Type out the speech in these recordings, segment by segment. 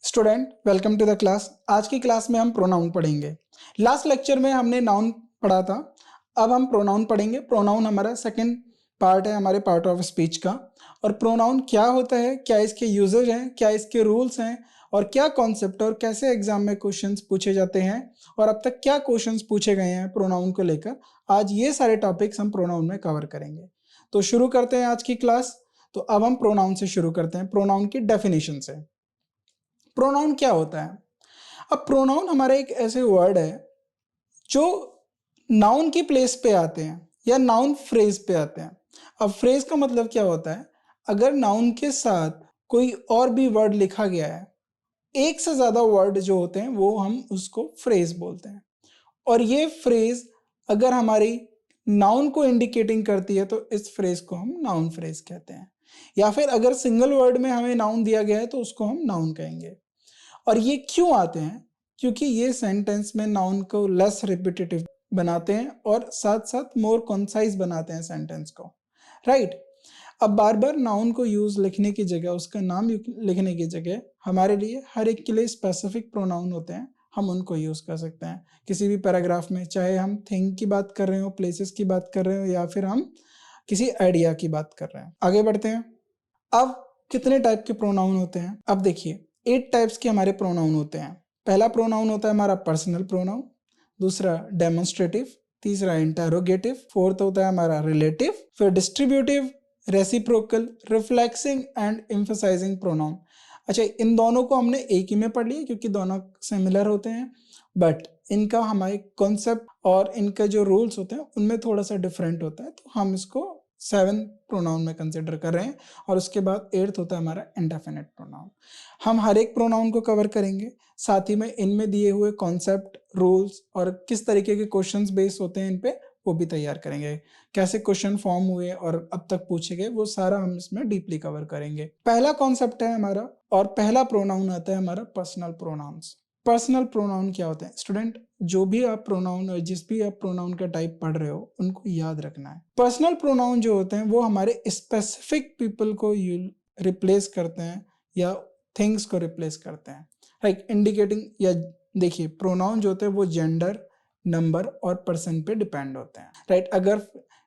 Student welcome to the class. आज की class में हम प्रोनाउन पढ़ेंगे। लास्ट लेक्चर में हमने नाउन पढ़ा था, अब हम प्रोनाउन पढ़ेंगे। प्रोनाउन हमारा सेकंड पार्ट है हमारे पार्ट ऑफ स्पीच का। और प्रोनाउन क्या होता है, क्या इसके यूजेज हैं, क्या इसके रूल्स हैं और क्या कॉन्सेप्ट और कैसे एग्जाम में क्वेश्चंस पूछे जाते हैं और अब तक क्या क्वेश्चंस पूछे गए हैं प्रोनाउन को लेकर, आज ये सारे टॉपिक्स हम प्रोनाउन में कवर करेंगे। तो शुरू करते हैं आज की क्लास। तो अब हम प्रोनाउन से शुरू करते हैं, प्रोनाउन की डेफिनेशन से। प्रोनाउन क्या होता है? अब प्रोनाउन हमारा एक ऐसे वर्ड है जो नाउन की प्लेस पे आते हैं या नाउन फ्रेज पे आते हैं। अब फ्रेज का मतलब क्या होता है? अगर नाउन के साथ कोई और भी वर्ड लिखा गया है, एक से ज्यादा वर्ड जो होते हैं वो हम उसको फ्रेज बोलते हैं। और ये फ्रेज अगर हमारी नाउन को इंडिकेटिंग करती है तो इस फ्रेज को हम नाउन फ्रेज कहते हैं। या फिर अगर सिंगल वर्ड में हमें नाउन दिया गया है तो उसको हम नाउन कहेंगे। और ये क्यों आते हैं? क्योंकि ये सेंटेंस में नाउन को लेस रिपीटेटिव बनाते हैं और साथ साथ मोर कॉन्साइज बनाते हैं सेंटेंस को, राइट। अब बार बार नाउन को यूज लिखने की जगह, उसका नाम लिखने की जगह हमारे लिए हर एक के लिए स्पेसिफिक प्रोनाउन होते हैं, हम उनको यूज कर सकते हैं किसी भी पैराग्राफ में, चाहे हम थिंग की बात कर रहे हो, प्लेसेस की बात कर रहे हो या फिर हम किसी आइडिया की बात कर रहे हैं। आगे बढ़ते हैं। अब कितने टाइप के प्रोनाउन होते हैं? अब देखिए 8 टाइप्स के हमारे प्रोनाउन होते हैं। पहला प्रोनाउन होता है हमारा पर्सनल प्रोनाउन, दूसरा डेमोन्स्ट्रेटिव, तीसरा इंटरोगेटिव, फोर्थ होता है हमारा रिलेटिव, फिर distributive, reciprocal, reflexive and emphasizing pronoun. अच्छा, इन दोनों को हमने एक ही में पढ़ लिया क्योंकि दोनों सिमिलर होते हैं, बट इनका हमारे कॉन्सेप्ट और इनका जो रूल्स होते हैं उनमें थोड़ा सा डिफरेंट होता है, तो हम इसको 7 प्रोनाउन में कंसिडर कर रहे हैं। और उसके बाद 8th होता है हमारा इंडेफिनिट प्रोनाउन। हम हर एक प्रोनाउन को कवर करेंगे, साथ ही में इनमें दिए हुए कॉन्सेप्ट, रूल्स और किस तरीके के क्वेश्चंस बेस होते हैं इन पे वो भी तैयार करेंगे। कैसे क्वेश्चन फॉर्म हुए और अब तक पूछे गए वो सारा हम इसमें डीपली कवर करेंगे। पहला कॉन्सेप्ट है हमारा और पहला प्रोनाउन आता है हमारा पर्सनल प्रोनाउंस। पर्सनल प्रोनाउन क्या होते हैं? स्टूडेंट, जो भी आप प्रोनाउन और जिस भी आप प्रोनाउन का टाइप पढ़ रहे हो उनको याद रखना है। पर्सनल प्रोनाउन जो होते हैं वो हमारे स्पेसिफिक पीपल को रिप्लेस करते हैं या थिंग्स को रिप्लेस करते हैं, लाइक इंडिकेटिंग। या देखिए, प्रोनाउन जो होते हैं वो जेंडर, नंबर और पर्सन पे डिपेंड होते हैं, राइट। अगर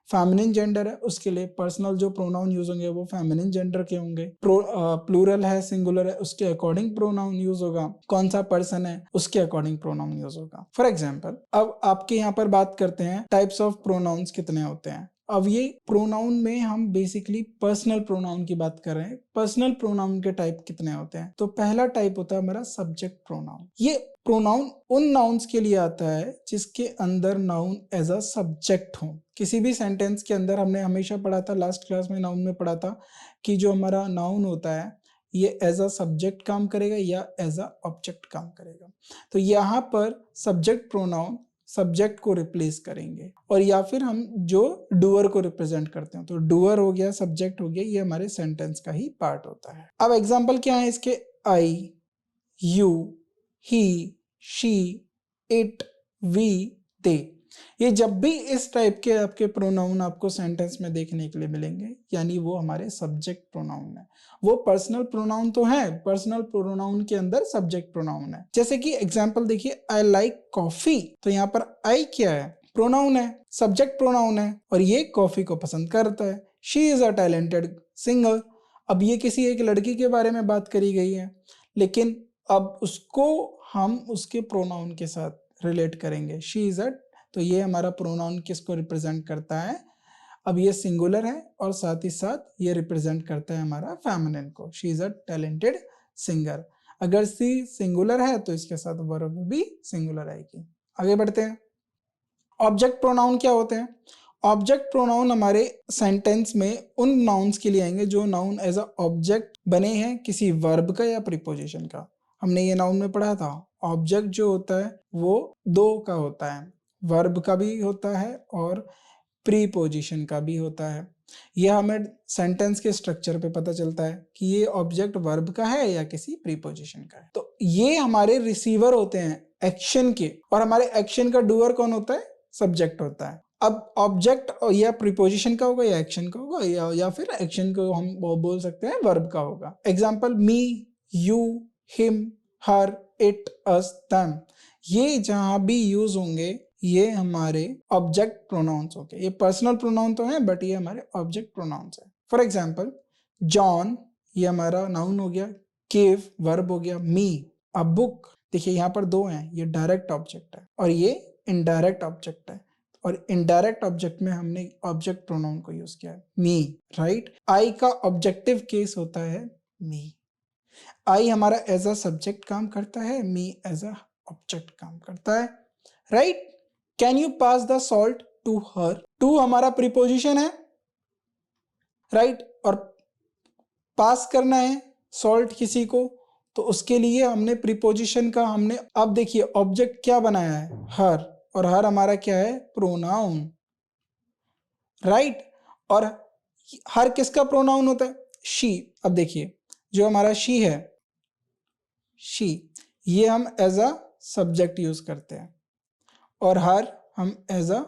फेमिनिन जेंडर है उसके लिए पर्सनल जो प्रोनाउन यूज होंगे वो फेमिनिन जेंडर के होंगे। प्लूरल है, सिंगुलर है, उसके अकॉर्डिंग प्रोनाउन यूज होगा। कौन सा पर्सन है उसके अकॉर्डिंग प्रोनाउन यूज होगा। फॉर एग्जाम्पल, अब आपके यहाँ पर बात करते हैं टाइप्स ऑफ प्रोनाउंस कितने होते हैं। अब ये प्रोनाउन में हम बेसिकली पर्सनल प्रोनाउन की बात कर रहे हैं। पर्सनल प्रोनाउन के टाइप कितने होते हैं? तो पहला टाइप होता है हमारा सब्जेक्ट प्रोनाउन। ये प्रोनाउन उन नाउन्स के लिए आता है जिसके अंदर नाउन एज अ सब्जेक्ट हो। किसी भी सेंटेंस के अंदर हमने हमेशा पढ़ा था, लास्ट क्लास में नाउन में पढ़ा था कि जो हमारा नाउन होता है ये एज अ सब्जेक्ट काम करेगा या एज अ ऑब्जेक्ट काम करेगा। तो यहाँ पर सब्जेक्ट प्रोनाउन सब्जेक्ट को रिप्लेस करेंगे और या फिर हम जो डूअर को रिप्रेजेंट करते हैं, तो डूअर हो गया, सब्जेक्ट हो गया, ये हमारे सेंटेंस का ही पार्ट होता है। अब एग्जांपल क्या है इसके? I, you, he, she, it, we, they. ये जब भी इस टाइप के आपके प्रोनाउन आपको सेंटेंस में देखने के लिए मिलेंगे यानी वो हमारे सब्जेक्ट प्रोनाउन है। वो पर्सनल प्रोनाउन तो है, पर्सनल प्रोनाउन के अंदर सब्जेक्ट प्रोनाउन है। जैसे कि एग्जांपल देखिए, आई लाइक कॉफी, तो यहाँ पर आई क्या है? प्रोनाउन है, सब्जेक्ट प्रोनाउन है और ये कॉफी को पसंद करता है। She is a talented singer. अब ये किसी एक लड़की के बारे में बात करी गई है, लेकिन अब उसको हम उसके प्रोनाउन के साथ रिलेट करेंगे, शी इज अ, तो ये हमारा प्रोनाउन किसको रिप्रेजेंट करता है? अब ये सिंगुलर है और साथ ही साथ ये रिप्रेजेंट करता है हमारा फेमिनिन को, she is a talented singer. अगर सी सिंगुलर है तो इसके साथ वर्ब भी सिंगुलर आएगी। आगे बढ़ते हैं। ऑब्जेक्ट प्रोनाउन क्या होते हैं? ऑब्जेक्ट प्रोनाउन हमारे सेंटेंस में उन नाउन्स के लिए आएंगे जो नाउन एज अ ऑब्जेक्ट बने हैं किसी वर्ब का या प्रीपोजिशन का। हमने ये नाउन में पढ़ा था, ऑब्जेक्ट जो होता है वो 2 का होता है, वर्ब का भी होता है और प्रीपोजिशन का भी होता है। यह हमें सेंटेंस के स्ट्रक्चर पे पता चलता है कि ये ऑब्जेक्ट वर्ब का है या किसी प्रीपोजिशन का है। तो ये हमारे रिसीवर होते हैं एक्शन के, और हमारे एक्शन का डूअर कौन होता है? सब्जेक्ट होता है। अब ऑब्जेक्ट या प्रीपोजिशन का होगा या एक्शन का होगा या फिर एक्शन को हम बोल सकते हैं वर्ब का होगा। Example, me, you, him, her, it, us, them, ये जहां भी यूज होंगे ये हमारे ऑब्जेक्ट प्रोनाउंस हो गए। ये पर्सनल प्रोनाउन तो है बट ये हमारे ऑब्जेक्ट प्रोनाउंस है। फॉर एग्जाम्पल जॉन, ये हमारा नाउन हो गया, गिव वर्ब हो गया, मी अ बुक, देखिए यहाँ पर दो हैं, ये डायरेक्ट ऑब्जेक्ट है और ये इनडायरेक्ट ऑब्जेक्ट है, और इनडायरेक्ट ऑब्जेक्ट में हमने ऑब्जेक्ट प्रोनाउन को यूज किया है, मी, राइट। आई का ऑब्जेक्टिव केस होता है मी, आई हमारा एज अ सब्जेक्ट काम करता है, मी एज अ ऑब्जेक्ट काम करता है, right. Can you pass the salt to her, to हमारा प्रीपोजिशन है, राइट, और पास करना है सॉल्ट किसी को, तो उसके लिए हमने प्रीपोजिशन का हमने, अब देखिए ऑब्जेक्ट क्या बनाया है, हर, और हर हमारा क्या है, प्रोनाउन, राइट। और हर किसका प्रोनाउन होता है, शी। अब देखिए जो हमारा शी है, शी, ये हम एज अ सब्जेक्ट यूज करते हैं और हर हम एज अ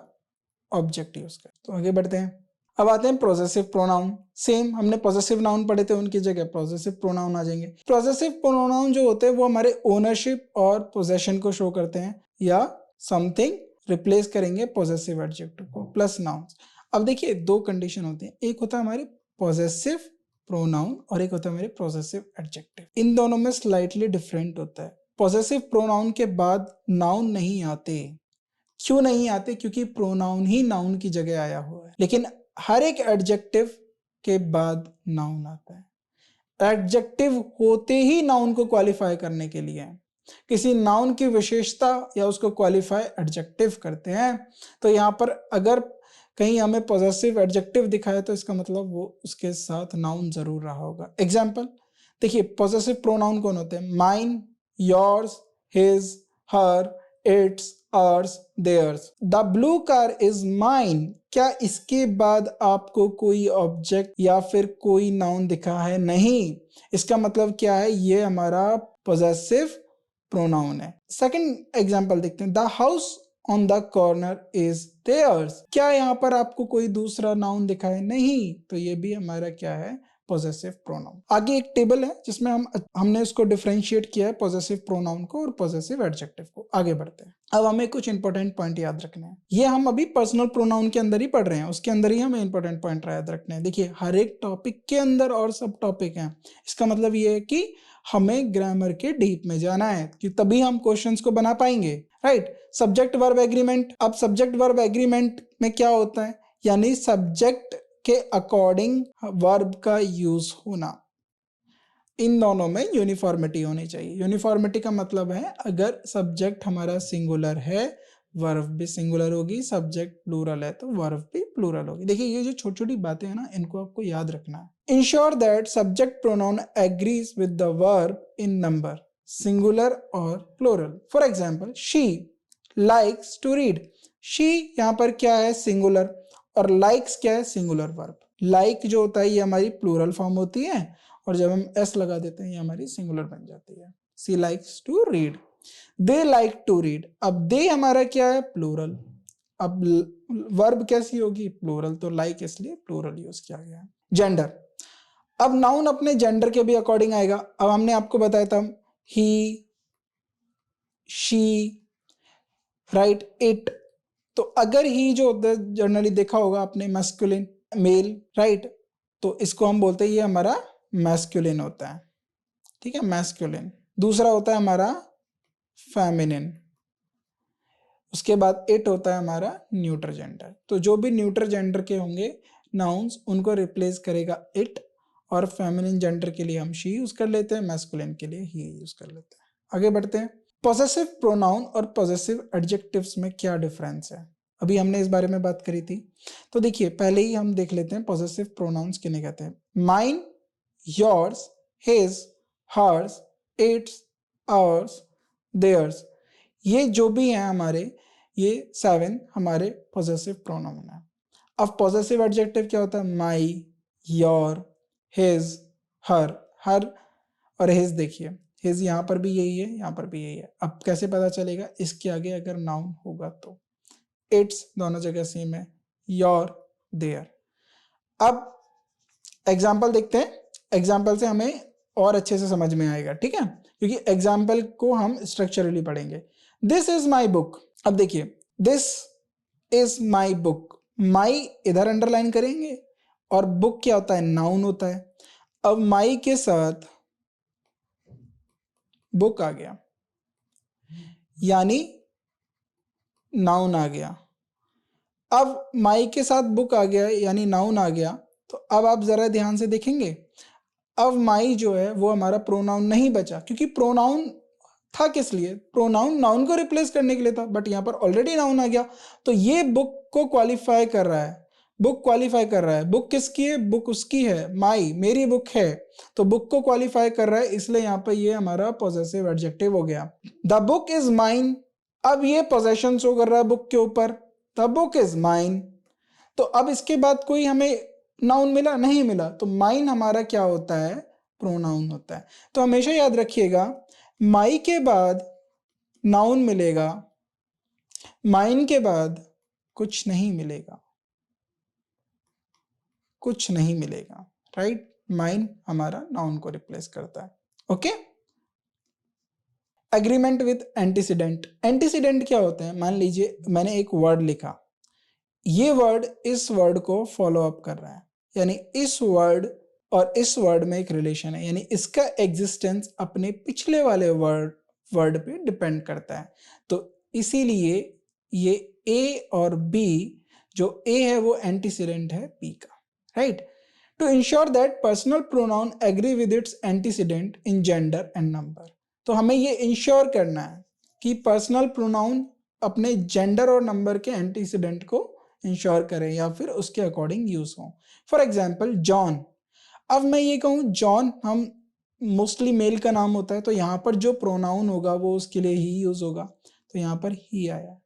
ऑब्जेक्ट यूज करते हैं। तो आगे बढ़ते हैं, अब आते हैं प्रोजेसिव प्रोनाउन। सेम हमने पॉजेसिव नाउन पढ़े थे, उनकी जगह प्रोजेसिव प्रोनाउन आ जाएंगे। प्रोजेसिव प्रोनाउन जो होते हैं वो हमारे ओनरशिप और पोजेशन को शो करते हैं, या समथिंग रिप्लेस करेंगे पॉजेसिव एडजेक्टिव को प्लस नाउन। अब देखिए दो कंडीशन होती है, एक होता है हमारे पॉजेसिव प्रोनाउन और एक होता है हमारे पॉजेसिव एडजेक्टिव। इन दोनों में स्लाइटली डिफरेंट होता है। पॉजेसिव प्रोनाउन के बाद नाउन नहीं आते, क्यों नहीं आते, क्योंकि प्रोनाउन ही नाउन की जगह आया हुआ है। लेकिन हर एक एडजेक्टिव के बाद नाउन आता है। एडजेक्टिव होते ही नाउन को क्वालिफाई करने के लिए है। किसी नाउन की विशेषता या उसको क्वालिफाई एडजेक्टिव करते हैं। तो यहाँ पर अगर कहीं हमें पॉजेसिव एडजेक्टिव दिखाए तो इसका मतलब वो उसके साथ नाउन जरूर रहा होगा। एग्जाम्पल देखिए, पॉजेसिव प्रोनाउन कौन होते हैं, mine, yours, his, her, its, ours, theirs. The blue car is mine, क्या इसके बाद आपको कोई ऑब्जेक्ट या फिर कोई नाउन दिखा है, नहीं। इसका मतलब क्या है, ये हमारा पॉजेसिव प्रोनाउन है। सेकंड एग्जांपल देखते हैं, the house on the corner is theirs, क्या यहाँ पर आपको कोई दूसरा नाउन दिखा है, नहीं, तो ये भी हमारा क्या है, पॉजेसिव प्रोनाउन। आगे एक टेबल है जिसमें हमने इसको डिफरेंशिएट किया है, पॉजेसिव प्रोनाउन को और पॉजेसिव एडजेक्टिव को। आगे बढ़ते हैं, अब हमें कुछ इंपॉर्टेंट पॉइंट याद रखने हैं। ये हम अभी पर्सनल प्रोनाउन के अंदर ही पढ़ रहे हैं, उसके अंदर ही हमें इंपॉर्टेंट पॉइंट याद रखने हैं। देखिए हर एक टॉपिक के अंदर और सब टॉपिक हैं, इसका मतलब ये है कि हमें ग्रामर के डीप में जाना है कि तभी हम क्वेश्चंस को बना पाएंगे, राइट। सब्जेक्ट वर्ब एग्रीमेंट, अब सब्जेक्ट वर्ब एग्रीमेंट में क्या होता है, यानी सब्जेक्ट के अकॉर्डिंग वर्ब का यूज होना। इन दोनों में यूनिफॉर्मिटी होनी चाहिए। यूनिफॉर्मिटी का मतलब है अगर सब्जेक्ट हमारा सिंगुलर है वर्ब भी सिंगुलर होगी, सब्जेक्ट प्लूरल है तो वर्ब भी प्लूरल होगी। देखिए ये जो छोटी छोटी बातें हैं ना, इनको आपको याद रखना है। Ensure that subject pronoun agrees with the verb in number, singular और plural. For example she likes to read, she यहाँ पर क्या है, सिंगुलर, और लाइक्स क्या है, सिंगुलर वर्ब। लाइक जो होता है ये हमारी प्लूरल फॉर्म होती है, और जब हम एस लगा देते हैं ये हमारी सिंगुलर बन जाती है। She likes to read, they like to read, अब दे हमारा क्या है, प्लूरल, अब वर्ब कैसी होगी, प्लूरल, तो लाइक इसलिए प्लूरल यूज किया गया है। जेंडर, अब नाउन अपने जेंडर के भी अकॉर्डिंग आएगा। अब हमने आपको बताया था ही, शी, राइट, इट, तो अगर ही जो जनरली देखा होगा आपने मैस्कुलिन, मेल, राइट, तो इसको हम बोलते हैं ये हमारा मैस्कुलिन होता है, ठीक है, मैस्कुलिन। दूसरा होता है हमारा फेमिनिन, उसके बाद इट होता है हमारा न्यूट्रल जेंडर। तो जो भी न्यूट्रल जेंडर के होंगे नाउन्स उनको रिप्लेस करेगा इट, और फेमिनिन जेंडर के लिए हम शी यूज कर लेते हैं, मैस्कुलिन के लिए ही यूज कर लेते हैं। आगे बढ़ते हैं, पॉसेसिव प्रोनाउन और पॉसेसिव एडजेक्टिव्स में क्या डिफरेंस है, अभी हमने इस बारे में बात करी थी। तो देखिए पहले ही हम देख लेते हैं पॉसेसिव प्रोनाउंस किन्हें कहते हैं। Mine, yours, his, hers, its, ours, theirs, ये जो भी हैं हमारे, ये 7 हमारे पॉसेसिव प्रोनाउन है। अब पॉसेसिव एडजेक्टिव क्या होता है, माई, योर, हिज, हर, हर और हिज, देखिए हिज यहाँ पर भी यही है, यहाँ पर भी यही है। अब कैसे पता चलेगा, इसके आगे अगर नाउन होगा तो। इट्स दोनों जगह सेम है, योर, देयर। अब एग्जाम्पल देखते हैं, एग्जाम्पल से हमें और अच्छे से समझ में आएगा, ठीक है, क्योंकि एग्जाम्पल को हम स्ट्रक्चरली पढ़ेंगे। This is my book. अब देखिए, दिस इज माई बुक, माई इधर अंडरलाइन करेंगे और बुक क्या होता है, नाउन होता है। अब माई के साथ बुक आ गया, यानी नाउन आ गया। अब माई के साथ बुक आ गया यानी नाउन आ गया, तो अब आप जरा ध्यान से देखेंगे, अब माई जो है वो हमारा प्रोनाउन नहीं बचा, क्योंकि प्रोनाउन था किस लिए, प्रोनाउन नाउन को रिप्लेस करने के लिए था, बट यहाँ पर ऑलरेडी नाउन आ गया, तो ये बुक को क्वालिफाई कर रहा है, बुक क्वालिफाई कर रहा है। बुक किसकी है, बुक उसकी है, माई मेरी बुक है, तो बुक को क्वालिफाई कर रहा है, इसलिए यहाँ पर ये हमारा पॉजेसिव एडजेक्टिव हो गया। द बुक इज माइन, अब ये पोजेशन शो कर रहा है बुक के ऊपर, द बुक इज माइन। तो अब इसके बाद कोई हमें नाउन मिला, नहीं मिला, तो माइन हमारा क्या होता है, प्रोनाउन होता है। तो हमेशा याद रखिएगा, माई के बाद नाउन मिलेगा, माइन के बाद कुछ नहीं मिलेगा, कुछ नहीं मिलेगा, राइट। माइन हमारा नाउन को रिप्लेस करता है, okay. Agreement with antecedent, antecedent क्या होते हैं, मान लीजिए मैंने एक वर्ड लिखा, ये वर्ड इस वर्ड को फॉलो अप कर रहा है, यानी इस वर्ड और इस वर्ड में एक रिलेशन है, यानी इसका एग्जिस्टेंस अपने पिछले वाले वर्ड पे डिपेंड करता है। तो इसीलिए ये ए और बी, जो ए है वो एंटीसीडेंट है बी का, right. To ensure that personal pronoun agree with its antecedent in gender and number, तो हमें ये इंश्योर करना है कि पर्सनल प्रोनाउन अपने जेंडर और नंबर के एंटीसीडेंट को इंश्योर करें या फिर उसके अकॉर्डिंग यूज हो। फॉर एग्जाम्पल जॉन, अब मैं ये कहूँ जॉन, हम मोस्टली मेल का नाम होता है, तो यहाँ पर जो प्रोनाउन होगा वो उसके लिए ही यूज होगा, तो यहाँ पर ही आया,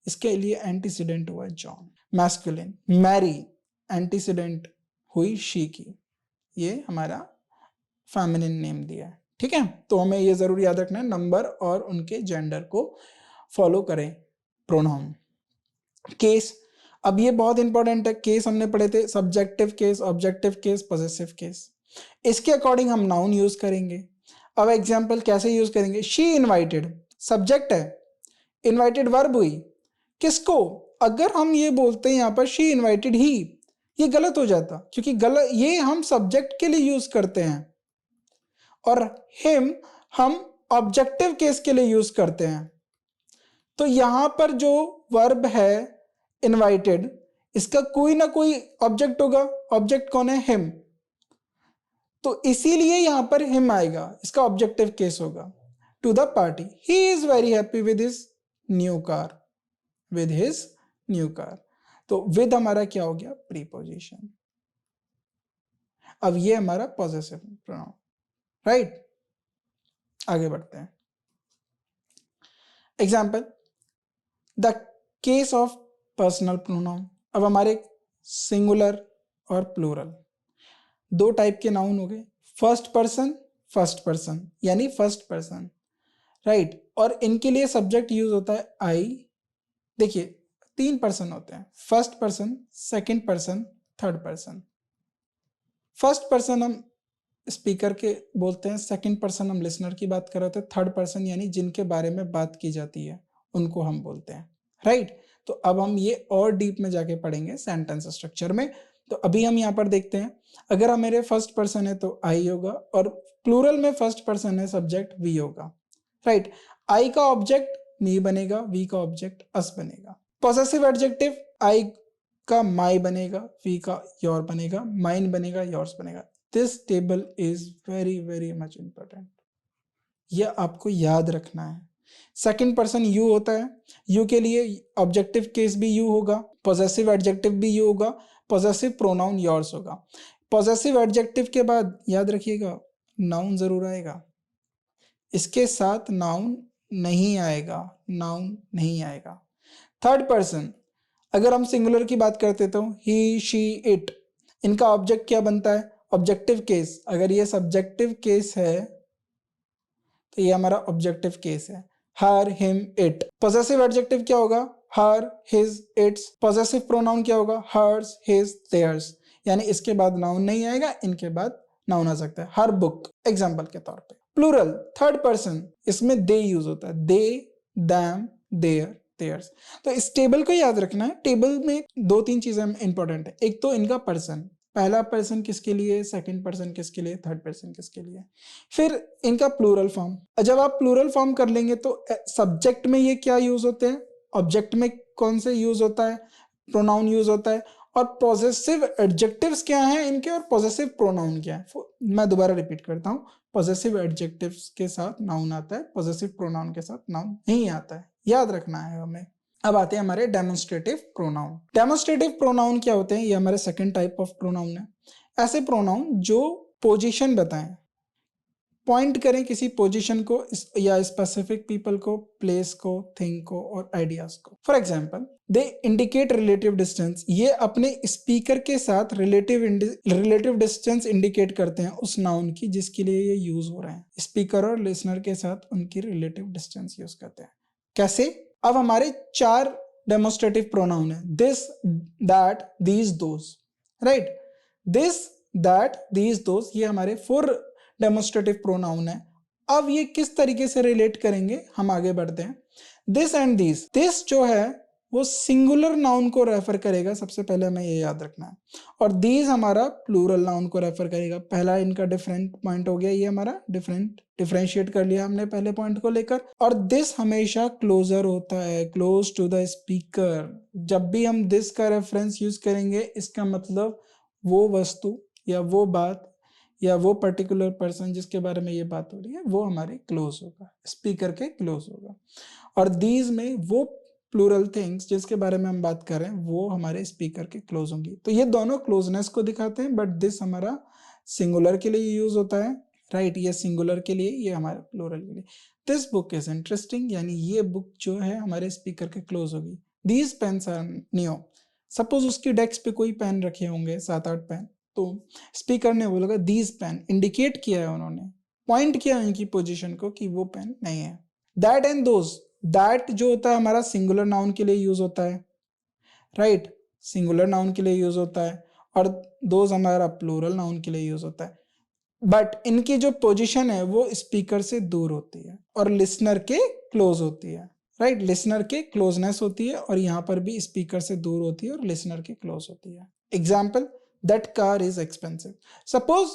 इसके लिए एंटीसीडेंट हुआ जॉन। मैस्कुलिन, मैरी, एंटीसीडेंट हुई शी की, ये हमारा फेमिनिन नेम दिया है, ठीक है। तो हमें ये जरूर याद रखना है, नंबर और उनके जेंडर को फॉलो करें प्रोनाउन। केस, अब ये बहुत इंपॉर्टेंट है, केस हमने पढ़े थे, subjective case, objective case, possessive case, इसके अकॉर्डिंग हम नाउन यूज करेंगे। अब एग्जांपल कैसे यूज करेंगे, शी इनवाइटेड, सब्जेक्ट है, इनवाइटेड वर्ब हुई, किसको, अगर हम ये बोलते हैं यहाँ पर शी इनवाइटेड ही, ये गलत हो जाता, क्योंकि गलत, ये हम सब्जेक्ट के लिए यूज करते हैं और हिम हम ऑब्जेक्टिव केस के लिए यूज करते हैं। तो यहां पर जो वर्ब है इनवाइटेड, इसका कोई ना कोई ऑब्जेक्ट होगा, ऑब्जेक्ट कौन है, हिम, तो इसीलिए यहां पर हिम आएगा, इसका ऑब्जेक्टिव केस होगा। To the party, he is very happy with his new car, with his new car, तो विद हमारा क्या हो गया, प्रीपोजिशन। अब ये हमारा पॉजेसिव प्रोनाउन, राइट। आगे बढ़ते हैं। Example, the case of personal pronoun, अब हमारे सिंगुलर और प्लूरल दो टाइप के नाउन हो गए, फर्स्ट पर्सन यानी फर्स्ट पर्सन, राइट, और इनके लिए सब्जेक्ट यूज होता है आई। देखिए 3 पर्सन होते हैं, first person, second person, third person. First person हम स्पीकर के बोलते हैं, सेकंड पर्सन हम लिसनर की बात कर रहे थे, थर्ड पर्सन यानी जिनके बारे में बात की जाती है उनको हम बोलते हैं, राइट। तो अब हम ये और डीप में जाके पढ़ेंगे सेंटेंस स्ट्रक्चर में। तो अभी हम यहाँ पर देखते हैं, अगर हम मेरे फर्स्ट पर्सन है तो आई होगा, और प्लूरल में फर्स्ट पर्सन है, सब्जेक्ट वी होगा, राइट। आई का ऑब्जेक्ट मी बनेगा, वी का ऑब्जेक्ट अस बनेगा। पॉसेसिव एडजेक्टिव, आई का माई बनेगा, वी का योर बनेगा, माइन बनेगा, योर्स बनेगा। This table is very very much important, यह आपको याद रखना है। सेकंड पर्सन यू होता है, यू के लिए ऑब्जेक्टिव केस भी यू होगा, पॉसेसिव एडजेक्टिव भी यू होगा, पॉसेसिव प्रोनाउन योर्स होगा। पॉसेसिव एडजेक्टिव के बाद याद रखिएगा नाउन जरूर आएगा, इसके साथ नाउन नहीं आएगा, नाउन नहीं आएगा। थर्ड पर्सन, अगर हम सिंगुलर की बात करते तो ही, शी, इट, इनका ऑब्जेक्ट क्या बनता है, ऑब्जेक्टिव केस। अगर ये सब्जेक्टिव केस है तो ये हमारा ऑब्जेक्टिव केस है, हर, हिम, इट। पॉसेसिव एडजेक्टिव क्या होगा, हर, हिज, इट्स। पॉसेसिव प्रोनाउन क्या होगा, हर्स, हिज, देयर्स, यानी इसके बाद नाउन नहीं आएगा, इनके बाद नाउन आ सकता है, हर बुक एग्जाम्पल के तौर पे। प्लूरल थर्ड पर्सन, इसमें दे यूज होता है, दे, दैम, देयर, देयर्स। तो इस टेबल को याद रखना है, टेबल में दो तीन चीजें इंपॉर्टेंट है, एक तो इनका पर्सन, पहला पर्सन किसके लिए, सेकंड पर्सन किसके लिए, थर्ड पर्सन किसके लिए, फिर इनका प्लूरल फॉर्म। जब आप प्लूरल फॉर्म कर लेंगे तो सब्जेक्ट में ये क्या यूज होते हैं, ऑब्जेक्ट में कौन से यूज होता है, प्रोनाउन यूज होता है, और पॉजेसिव एडजेक्टिव्स क्या हैं इनके, और पॉजेसिव प्रोनाउन क्या है। मैं दोबारा रिपीट करता हूं, पॉजेसिव एडजेक्टिव्स के साथ नाउन आता है, पॉजेसिव प्रोनाउन के साथ नाउन नहीं आता है, याद रखना है हमें। अब आते हैं हमारे डेमोन्स्ट्रेटिव प्रोनाउन। डेमोन्स्ट्रेटिव प्रोनाउन क्या होते हैं, ये हमारे सेकंड टाइप ऑफ प्रोनाउन है। ऐसे प्रोनाउन जो पोजीशन बताएं, पॉइंट करें किसी पोजीशन को या स्पेसिफिक पीपल को, प्लेस को, थिंग को और आइडियाज को। For example, they indicate relative distance, ये अपने स्पीकर के साथ रिलेटिव डिस्टेंस इंडिकेट करते हैं उस नाउन की जिसके लिए ये यूज हो रहे हैं। स्पीकर और लिसनर के साथ उनकी रिलेटिव डिस्टेंस यूज करते हैं। कैसे? अब हमारे 4 डेमोन्स्ट्रेटिव प्रोनाउन है, this, that, these, those, right. This, that, these, those, ये हमारे 4 डेमोन्स्ट्रेटिव प्रोनाउन है। अब ये किस तरीके से रिलेट करेंगे, हम आगे बढ़ते हैं। दिस एंड दीज, दिस जो है वो सिंगुलर नाउन को रेफर करेगा, सबसे पहले हमें ये याद रखना है, और दीज हमारा प्लूरल नाउन को रेफर करेगा। पहला इनका डिफरेंट पॉइंट हो गया, ये हमारा डिफरेंशिएट कर लिया हमने पहले पॉइंट को लेकर। और दिस हमेशा क्लोजर होता है, क्लोज टू द स्पीकर। जब भी हम दिस का रेफरेंस यूज करेंगे, इसका मतलब वो वस्तु या वो बात या वो पर्टिकुलर पर्सन जिसके बारे में ये बात हो रही है वो हमारे क्लोज होगा, स्पीकर के क्लोज होगा। और दीज में वो प्लूरल थिंग्स जिसके बारे में हम बात कर रहे हैं वो हमारे स्पीकर के क्लोज होंगी। तो ये दोनों क्लोजनेस को दिखाते हैं, बट दिस हमारा सिंगुलर के लिए यूज होता है, राइट, ये सिंगुलर के लिए, ये हमारे प्लूरल के लिए। दिस बुक इज इंटरेस्टिंग, यानी ये बुक जो है हमारे स्पीकर के क्लोज होगी। These pens are new, suppose उसकी डेस्क पे कोई पेन रखे होंगे 7-8 पेन, तो स्पीकर ने बोलेगा दीज पेन, इंडिकेट किया है उन्होंने, पॉइंट किया उनकी पोजीशन को कि वो पेन नहीं है। दैट एंड दोज, दैट जो होता है हमारा सिंगुलर नाउन के लिए यूज होता है, राइट, सिंगुलर नाउन के लिए यूज होता है, और दोज हमारा प्लूरल नाउन के लिए यूज होता है। बट इनकी जो पोजीशन है वो स्पीकर से दूर होती है और लिसनर के क्लोज होती है, राइट, लिसनर के क्लोजनेस होती है, और यहाँ पर भी स्पीकर से दूर होती है और लिसनर के क्लोज होती है। Example, that car is expensive. Suppose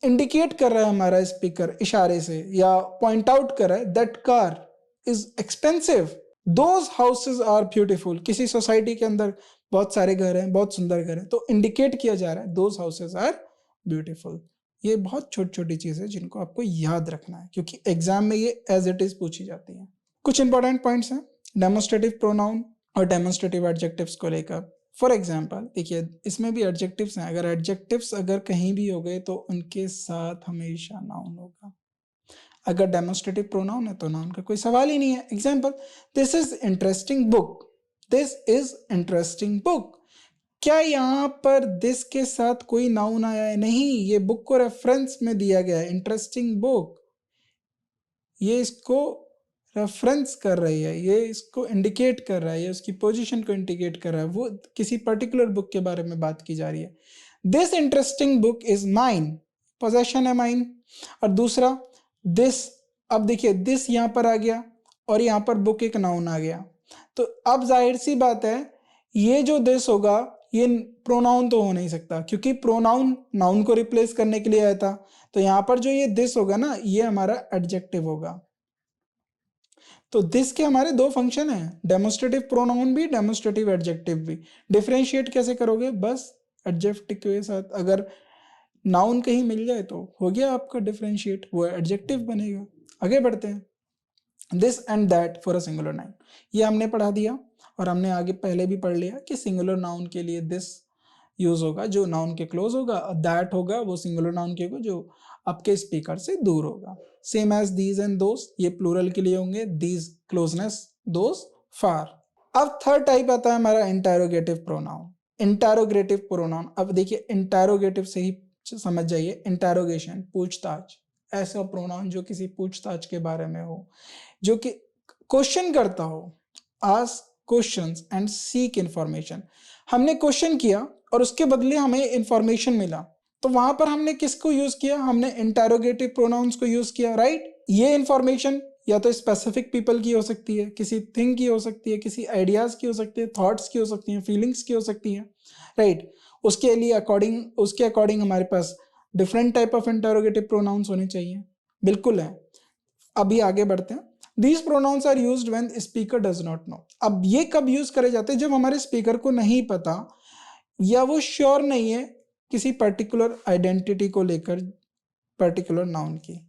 indicate कर रहा है हमारा स्पीकर इशारे से या पॉइंट आउट कर रहा है, that car is expensive, those houses are beautiful. किसी सोसाइटी के अंदर बहुत सारे घर हैं, बहुत सुंदर घर हैं, तो इंडिकेट किया जा रहा है दोज हाउसेज आर ब्यूटीफुल। ये बहुत छोटी छोटी चीज़ है जिनको आपको याद रखना है, क्योंकि एग्जाम में ये एज इट इज पूछी जाती है। कुछ इंपॉर्टेंट पॉइंट्स हैं डेमोन्स्ट्रेटिव प्रोनाउन और डेमोन्स्ट्रेटिव एडजेक्टिव्स को लेकर। फॉर एग्जाम्पल देखिए, इसमें भी एडजेक्टिव्स हैं, अगर एडजेक्टिव्स अगर कहीं भी हो गए तो उनके साथ हमेशा नाउन होगा। अगर डेमोन्स्ट्रेटिव प्रोनाउन है तो नाउन का कोई सवाल ही नहीं है। Example, this is interesting book, this is interesting book. क्या यहाँ पर दिस के साथ कोई नाउन आया है? नहीं, ये बुक को रेफरेंस में दिया गया है, इंटरेस्टिंग बुक, ये इसको रेफरेंस कर रही है, ये इसको इंडिकेट कर रहा है, ये उसकी पोजीशन को इंडिकेट कर रहा है, वो किसी पर्टिकुलर बुक के बारे में बात की जा रही है। This interesting book is mine, possession है माइन। और दूसरा दिस, अब देखिए दिस यहाँ पर आ गया और यहाँ पर बुक एक नाउन आ गया, तो अब जाहिर सी बात है ये जो दिस होगा ये प्रोनाउन तो हो नहीं सकता, क्योंकि प्रोनाउन नाउन को रिप्लेस करने के लिए आया था। तो यहाँ पर जो ये दिस होगा ना, ये हमारा एडजेक्टिव होगा। तो दिस के हमारे 2 फंक्शन हैं, डेमोन्स्ट्रेटिव प्रोनाउन भी, डेमोन्स्ट्रेटिव एडजेक्टिव भी। डिफरेंशिएट कैसे करोगे? बस एडजेक्टिव के साथ अगर नाउन कहीं मिल जाए तो हो गया आपका डिफरेंशिएट, वो एडजेक्टिव बनेगा। आगे बढ़ते हैं। This and that for a singular noun, ये हमने पढ़ा दिया, और हमने आगे पहले भी पढ़ लिया कि सिंगुलर नाउन के लिए दिस यूज होगा जो नाउन के क्लोज होगा, और दैट होगा वो सिंगुलर नाउन के होगा जो आपके स्पीकर से दूर होगा। Same as these and those, ये प्लूरल के लिए होंगे, दीज क्लोजनेस, दोस फार। अब थर्ड टाइप आता है हमारा इंटरोगेटिव प्रोनाउन। इंटरोगेटिव प्रोनाउन, अब देखिए इंटरोगेटिव से ही समझ जाइए, इंटरोगेशन, पूछताछ, ऐसा प्रोनाउन जो किसी पूछताछ के बारे में हो, जो कि क्वेश्चन करता हो, ask questions and seek information. हमने क्वेश्चन किया और उसके बदले हमें इंफॉर्मेशन मिला, तो वहां पर हमने किसको यूज किया, हमने इंटेरोगेटिव प्रोनाउंस को यूज किया, राइट। ये इंफॉर्मेशन या तो स्पेसिफिक पीपल की हो सकती है, किसी थिंग की हो सकती है, किसी आइडियाज की हो सकती है, थॉट्स की हो सकती है, फीलिंग्स की हो सकती है, राइट। उसके अकॉर्डिंग हमारे पास different type of interrogative pronouns होने चाहिए, बिल्कुल है। अभी आगे बढ़ते हैं। These pronouns are used when speaker does not know. अब ये कब यूज करे जाते हैं, जब हमारे स्पीकर को नहीं पता या वो श्योर नहीं है किसी पर्टिकुलर आइडेंटिटी को लेकर, पर्टिकुलर नाउन की।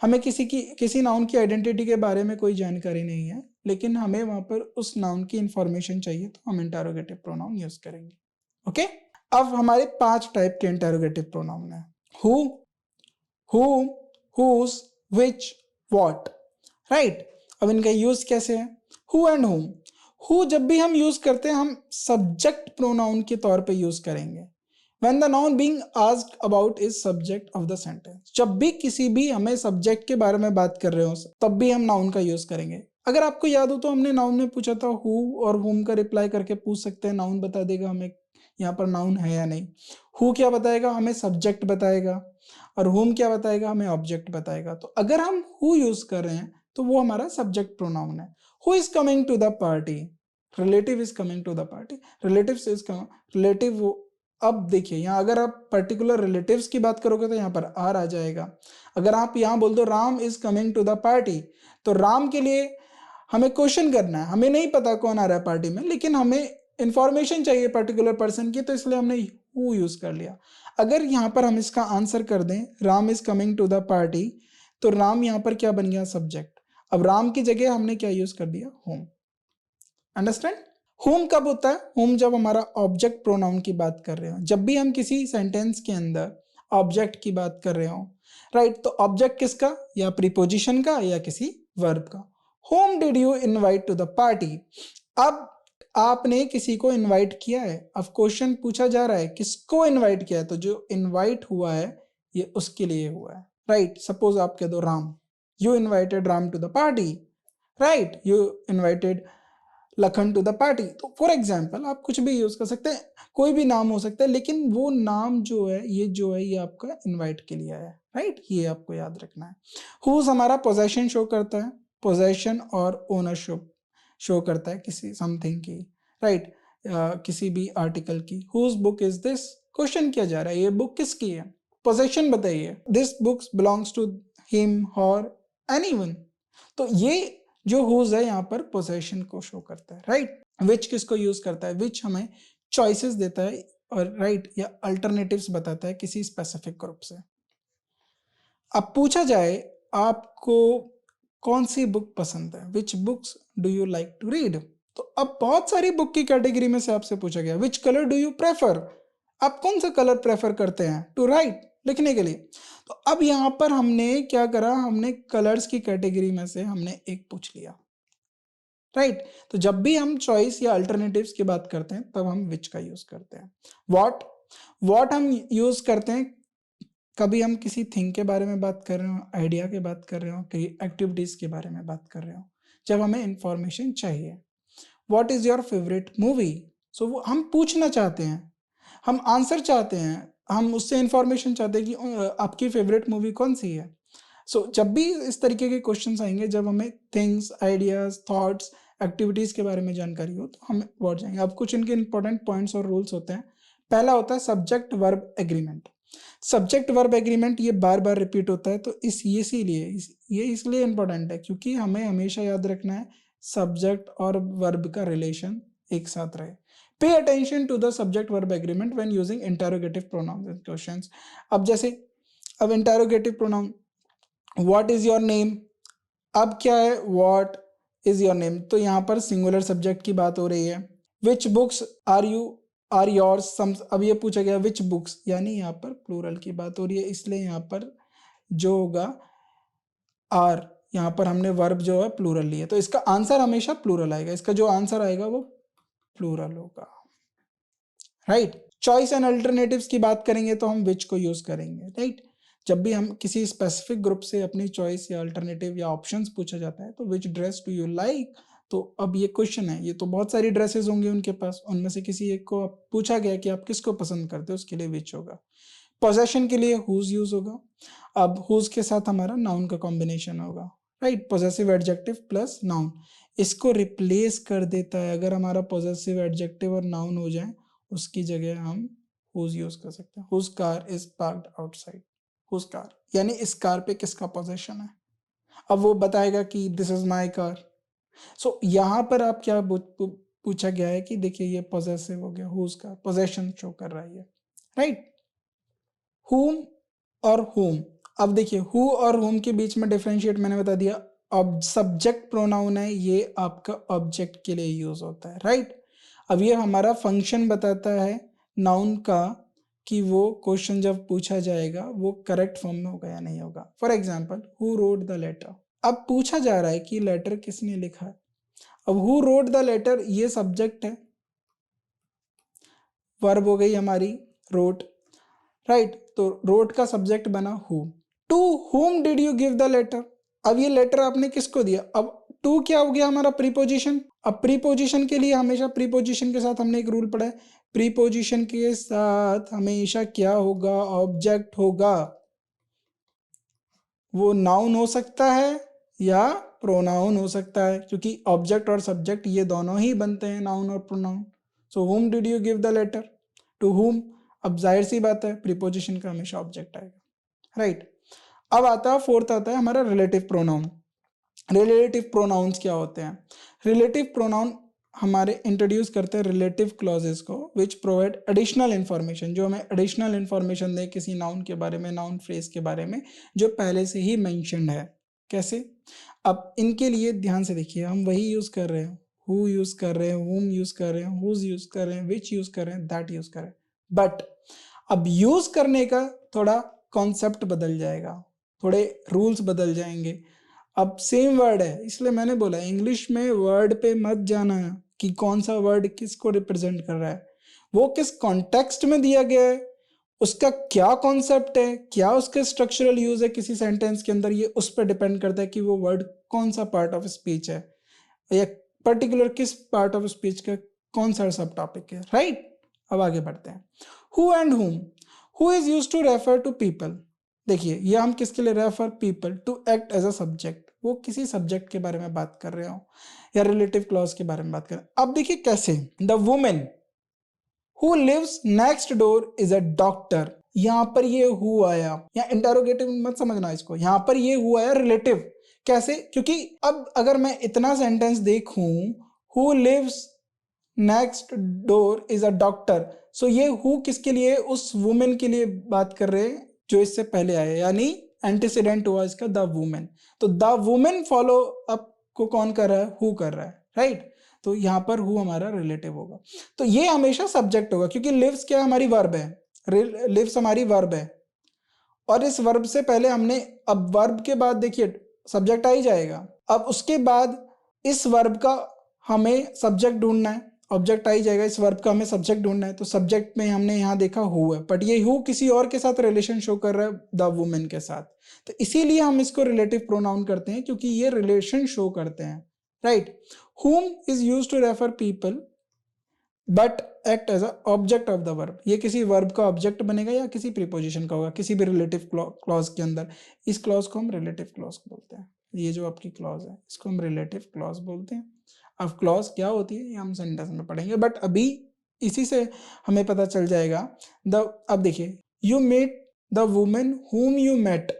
हमें किसी नाउन की आइडेंटिटी के बारे में कोई जानकारी नहीं है, लेकिन हमें वहां पर उस नाउन की इंफॉर्मेशन चाहिए, तो हम इंटेरोगेटिव प्रोनाउन यूज करेंगे। ओके, अब हमारे 5 टाइप के इंटेरोगेटिव प्रोनाउन है। Who, whom, whose, which, what, right. अब इनका यूज कैसे है, हु एंड whom। हु जब भी हम यूज करते हैं हम सब्जेक्ट प्रोनाउन के तौर पे यूज करेंगे। When the noun being asked about is subject of the sentence, जब भी किसी भी हमें सब्जेक्ट के बारे में बात कर रहे हो तब भी हम नाउन का यूज करेंगे। अगर आपको याद हो तो हमने नाउन में पूछा था हु और whom का रिप्लाई करके पूछ सकते हैं, नाउन बता देगा हमें यहाँ पर नाउन है या नहीं। हु क्या बताएगा, हमें सब्जेक्ट बताएगा, और whom क्या बताएगा, हमें ऑब्जेक्ट बताएगा। तो अगर हम हु यूज कर रहे हैं तो वो हमारा सब्जेक्ट प्रोनाउन है। Who is coming to the party, relative is coming to the party, relative. अब देखिए यहाँ अगर आप पर्टिकुलर रिलेटिव्स की बात करोगे तो यहाँ पर आर आ जाएगा। अगर आप यहाँ बोल दो Ram is coming to the party, तो राम के लिए हमें क्वेश्चन करना है, हमें नहीं पता कौन आ रहा है पार्टी में, लेकिन हमें इंफॉर्मेशन चाहिए पर्टिकुलर पर्सन की, तो इसलिए हमने हु यूज कर लिया। अगर यहाँ पर हम इसका आंसर कर दें Ram is coming to the party, तो राम यहाँ पर क्या बन गया, सब्जेक्ट। अब राम की जगह हमने क्या यूज कर दिया, होम। अंडरस्टैंड। होम कब होता है, होम जब हमारा ऑब्जेक्ट प्रोनाउन की बात कर रहे हो, जब भी हम किसी सेंटेंस के अंदर ऑब्जेक्ट की बात कर रहे हो, राइट। तो ऑब्जेक्ट किसका, या प्रीपोजिशन का या किसी वर्ब का। Whom did you invite to the party. अब आपने किसी को इनवाइट किया है, अब क्वेश्चन पूछा जा रहा है किसको इनवाइट किया है, तो जो इनवाइट हुआ है ये उसके लिए हुआ है, राइट। सपोज आप कह दो Ram, you invited Ram to the party, right. You invited Lakhan to the party. तो फॉर एग्जाम्पल आप कुछ भी यूज कर सकते हैं, कोई भी नाम हो सकता है, लेकिन वो नाम जो है ये आपका इनवाइट के लिए है, राइट। ये आपको याद रखना है। हुज हमारा पोजेशन शो करता है, पोजेशन और ओनरशिप शो करता है किसी समथिंग की, राइट। किसी भी आर्टिकल की। Whose book is this, question किया जा रहा है ये बुक किसकी है, पोजेशन बताइए। This books belongs to him और एनीवन। तो ये जो हुज है यहाँ पर पोजेशन को शो करता है, राइट। विच किसको यूज करता है, विच हमें चॉइसेस देता है, और राइट या अल्टरनेटिव्स बताता है किसी स्पेसिफिक ग्रुप से। अब पूछा जाए आपको कौन सी बुक पसंद है, which books do you like to read, तो अब बहुत सारी बुक की कैटेगरी में से आपसे पूछा गया which colour do you prefer, आप कौन सा कलर प्रेफर करते हैं टू राइट, लिखने के लिए। तो अब यहाँ पर हमने क्या करा, हमने कलर्स की कैटेगरी में से हमने एक पूछ लिया, राइट। तो जब भी हम चॉइस या अल्टरनेटिव्स की बात करते हैं तब हम विच का यूज करते हैं। वॉट हम यूज करते हैं कभी हम किसी थिंग के बारे में बात कर रहे हो, आइडिया की बात कर रहे हो, एक्टिविटीज के बारे में बात कर रहे हो, जब हमें इंफॉर्मेशन चाहिए। What is your favourite movie, so वो हम पूछना चाहते हैं, हम आंसर चाहते हैं, हम उससे इंफॉर्मेशन चाहते हैं कि आपकी फेवरेट मूवी कौन सी है। सो जब भी इस तरीके के क्वेश्चंस आएंगे, जब हमें थिंग्स, आइडियाज, थॉट्स, एक्टिविटीज के बारे में जानकारी हो, तो हम वर्ड जाएंगे। अब कुछ इनके इंपॉर्टेंट पॉइंट्स और रूल्स होते हैं। पहला होता है subject verb agreement. Subject verb agreement ये बार बार रिपीट होता है, तो ये इसलिए इंपॉर्टेंट है क्योंकि हमें हमेशा याद रखना है सब्जेक्ट और वर्ब का रिलेशन एक साथ रहे। Pay attention to the subject verb agreement when using interrogative pronouns in questions. अब interrogative pronoun what is your name, अब क्या है व्हाट इज योर नेम, तो यहाँ पर सिंगुलर सब्जेक्ट की बात हो रही है। विच बुक्स आर योर्स, अब ये पूछा गया विच बुक्स, यानी यहाँ पर प्लूरल की बात हो रही है, इसलिए यहाँ पर जो होगा आर, यहाँ पर हमने वर्ब जो है प्लूरल लिया, तो इसका आंसर हमेशा प्लूरल आएगा, इसका जो आंसर आएगा वो प्लूरल होगा, राइट। चॉइस एंड अल्टरनेटिव्स की बात करेंगे तो हम विच को यूज करेंगे, राइट। जब भी हम किसी स्पेसिफिक ग्रुप से अपनी चॉइस या अल्टरनेटिव या ऑप्शंस पूछा जाता है, तो विच ड्रेस डू यू लाइक, तो अब ये क्वेश्चन है, ये तो बहुत सारी ड्रेसेस होंगी उनके पास, उनमें से किसी एक को पूछा गया कि आप किसको पसंद करते हो, उसके लिए विच होगा। पोजेशन के लिए हुज यूज होगा। अब हुज के साथ हमारा नाउन का कॉम्बिनेशन होगा, right, possessive adjective plus noun, इसको रिप्लेस कर देता है। अगर हमारा पोजेसिव एडजेक्टिव और नाउन हो जाए, उसकी जगह हम हुज यूज कर सकते हैं। Whose car is parked outside, whose car, यानी इस कार पे किसका पोजेशन है। अब वो बताएगा कि दिस इज माई कार। सो यहाँ पर आप क्या पूछा गया है कि देखिए ये पोजेसिव हो गया, हुज का पोजेशन शो कर रहा है, राइट। हुम और हुम, अब देखिए हु और हुम के बीच में डिफरेंशिएट मैंने बता दिया। अब सब्जेक्ट प्रोनाउन है, ये आपका ऑब्जेक्ट के लिए यूज होता है, राइट। अब ये हमारा फंक्शन बताता है नाउन का कि वो क्वेश्चन जब पूछा जाएगा वो करेक्ट फॉर्म में होगा या नहीं होगा। For example, who wrote the letter, अब पूछा जा रहा है कि लेटर किसने लिखा है। अब हु रोट द लेटर ये सब्जेक्ट है, वर्ब हो गई हमारी रोट, राइट, तो रोट का सब्जेक्ट बना who. To whom did you give the letter, अब ये लेटर आपने किसको दिया। अब टू क्या हो गया हमारा प्रीपोजिशन। अब प्रीपोजिशन के लिए हमेशा प्रीपोजिशन के साथ हमने एक रूल पढ़ा है, प्रीपोजिशन के साथ हमेशा क्या होगा, ऑब्जेक्ट होगा। वो नाउन हो सकता है या प्रोनाउन हो सकता है, क्योंकि ऑब्जेक्ट और सब्जेक्ट ये दोनों ही बनते हैं नाउन और pronoun. So whom did you give the letter, to whom, अब जाहिर सी बात है प्रीपोजिशन का हमेशा ऑब्जेक्ट आएगा, राइट। अब आता है फोर्थ, आता है हमारा रिलेटिव प्रोनाउन। रिलेटिव प्रोनाउंस क्या होते हैं। रिलेटिव प्रोनाउन हमारे इंट्रोड्यूस करते हैं रिलेटिव क्लॉजेस को, विच प्रोवाइड एडिशनल इन्फॉर्मेशन, जो हमें एडिशनल इन्फॉर्मेशन दे किसी नाउन के बारे में, नाउन फ्रेज के बारे में, जो पहले से ही मेंशन्ड है। कैसे, अब इनके लिए ध्यान से देखिए, हम वही यूज कर रहे हैं, हु यूज कर रहे हैं, हुम यूज कर रहे हैं, हुज यूज कर रहे हैं, विच यूज कर रहे हैं, दैट यूज कर रहे हैं, बट अब यूज करने का थोड़ा कॉन्सेप्ट बदल जाएगा, थोड़े रूल्स बदल जाएंगे। अब सेम वर्ड है, इसलिए मैंने बोला इंग्लिश में वर्ड पे मत जाना कि कौन सा वर्ड किसको रिप्रेजेंट कर रहा है, वो किस कॉन्टेक्स्ट में दिया गया है, उसका क्या कॉन्सेप्ट है, क्या उसके स्ट्रक्चरल यूज है किसी सेंटेंस के अंदर, ये उस पर डिपेंड करता है कि वो वर्ड कौन सा पार्ट ऑफ स्पीच है, या पर्टिकुलर किस पार्ट ऑफ स्पीच का कौन सा सब टॉपिक है, राइट। अब आगे बढ़ते हैं। Who and whom, who is use to refer to people, देखिए ये हम किसके लिए, refer people to act as a subject, वो किसी सब्जेक्ट के बारे में बात कर रहे हो या रिलेटिव क्लॉज के बारे में बात कर रहे हो। अब देखिए कैसे, the women who lives next door is a doctor, यहां पर ये हु आया, या इंटरोगेटिव मत समझना इसको, यहां पर ये हु आया रिलेटिव। कैसे, क्योंकि अब अगर मैं इतना सेंटेंस देखूं, who lives next door is a doctor, so ये हु किसके लिए, उस वुमेन के लिए बात कर रहे हैं जो इससे पहले आए, यानी एंटीसीडेंट हुआ इसका द वुमेन। तो द वुमेन फॉलो अप को कौन कर रहा है, हु कर रहा है, राइट। तो यहाँ पर हु हमारा रिलेटिव होगा। तो ये हमेशा सब्जेक्ट होगा, क्योंकि लिव्स क्या हमारी वर्ब है, लिव्स हमारी वर्ब है, और इस वर्ब से पहले हमने, अब वर्ब के बाद देखिए सब्जेक्ट आ ही जाएगा। अब उसके बाद इस वर्ब का हमें सब्जेक्ट ढूंढना है, ऑब्जेक्ट आ ही जाएगा, इस वर्ब का हमें सब्जेक्ट ढूंढना है, तो सब्जेक्ट में हमने यहाँ देखा हु है, बट ये हु किसी और के साथ रिलेशन शो कर रहा है, द वुमेन के साथ, तो इसीलिए हम इसको रिलेटिव प्रोनाउन करते हैं, क्योंकि ये रिलेशन शो करते हैं, right. Whom is use to refer people but act as object of the verb, ये किसी वर्ब का ऑब्जेक्ट बनेगा या किसी प्रीपोजिशन का होगा किसी भी रिलेटिव क्लॉज के अंदर। इस क्लॉज को हम रिलेटिव क्लॉज बोलते हैं, ये जो आपकी क्लॉज है इसको हम रिलेटिव क्लॉज बोलते हैं। अब क्लॉज क्या होती है ये हम सेंटेंस में पढ़ेंगे, बट अभी इसी से हमें पता चल जाएगा। अब देखिए, you met the women whom you met,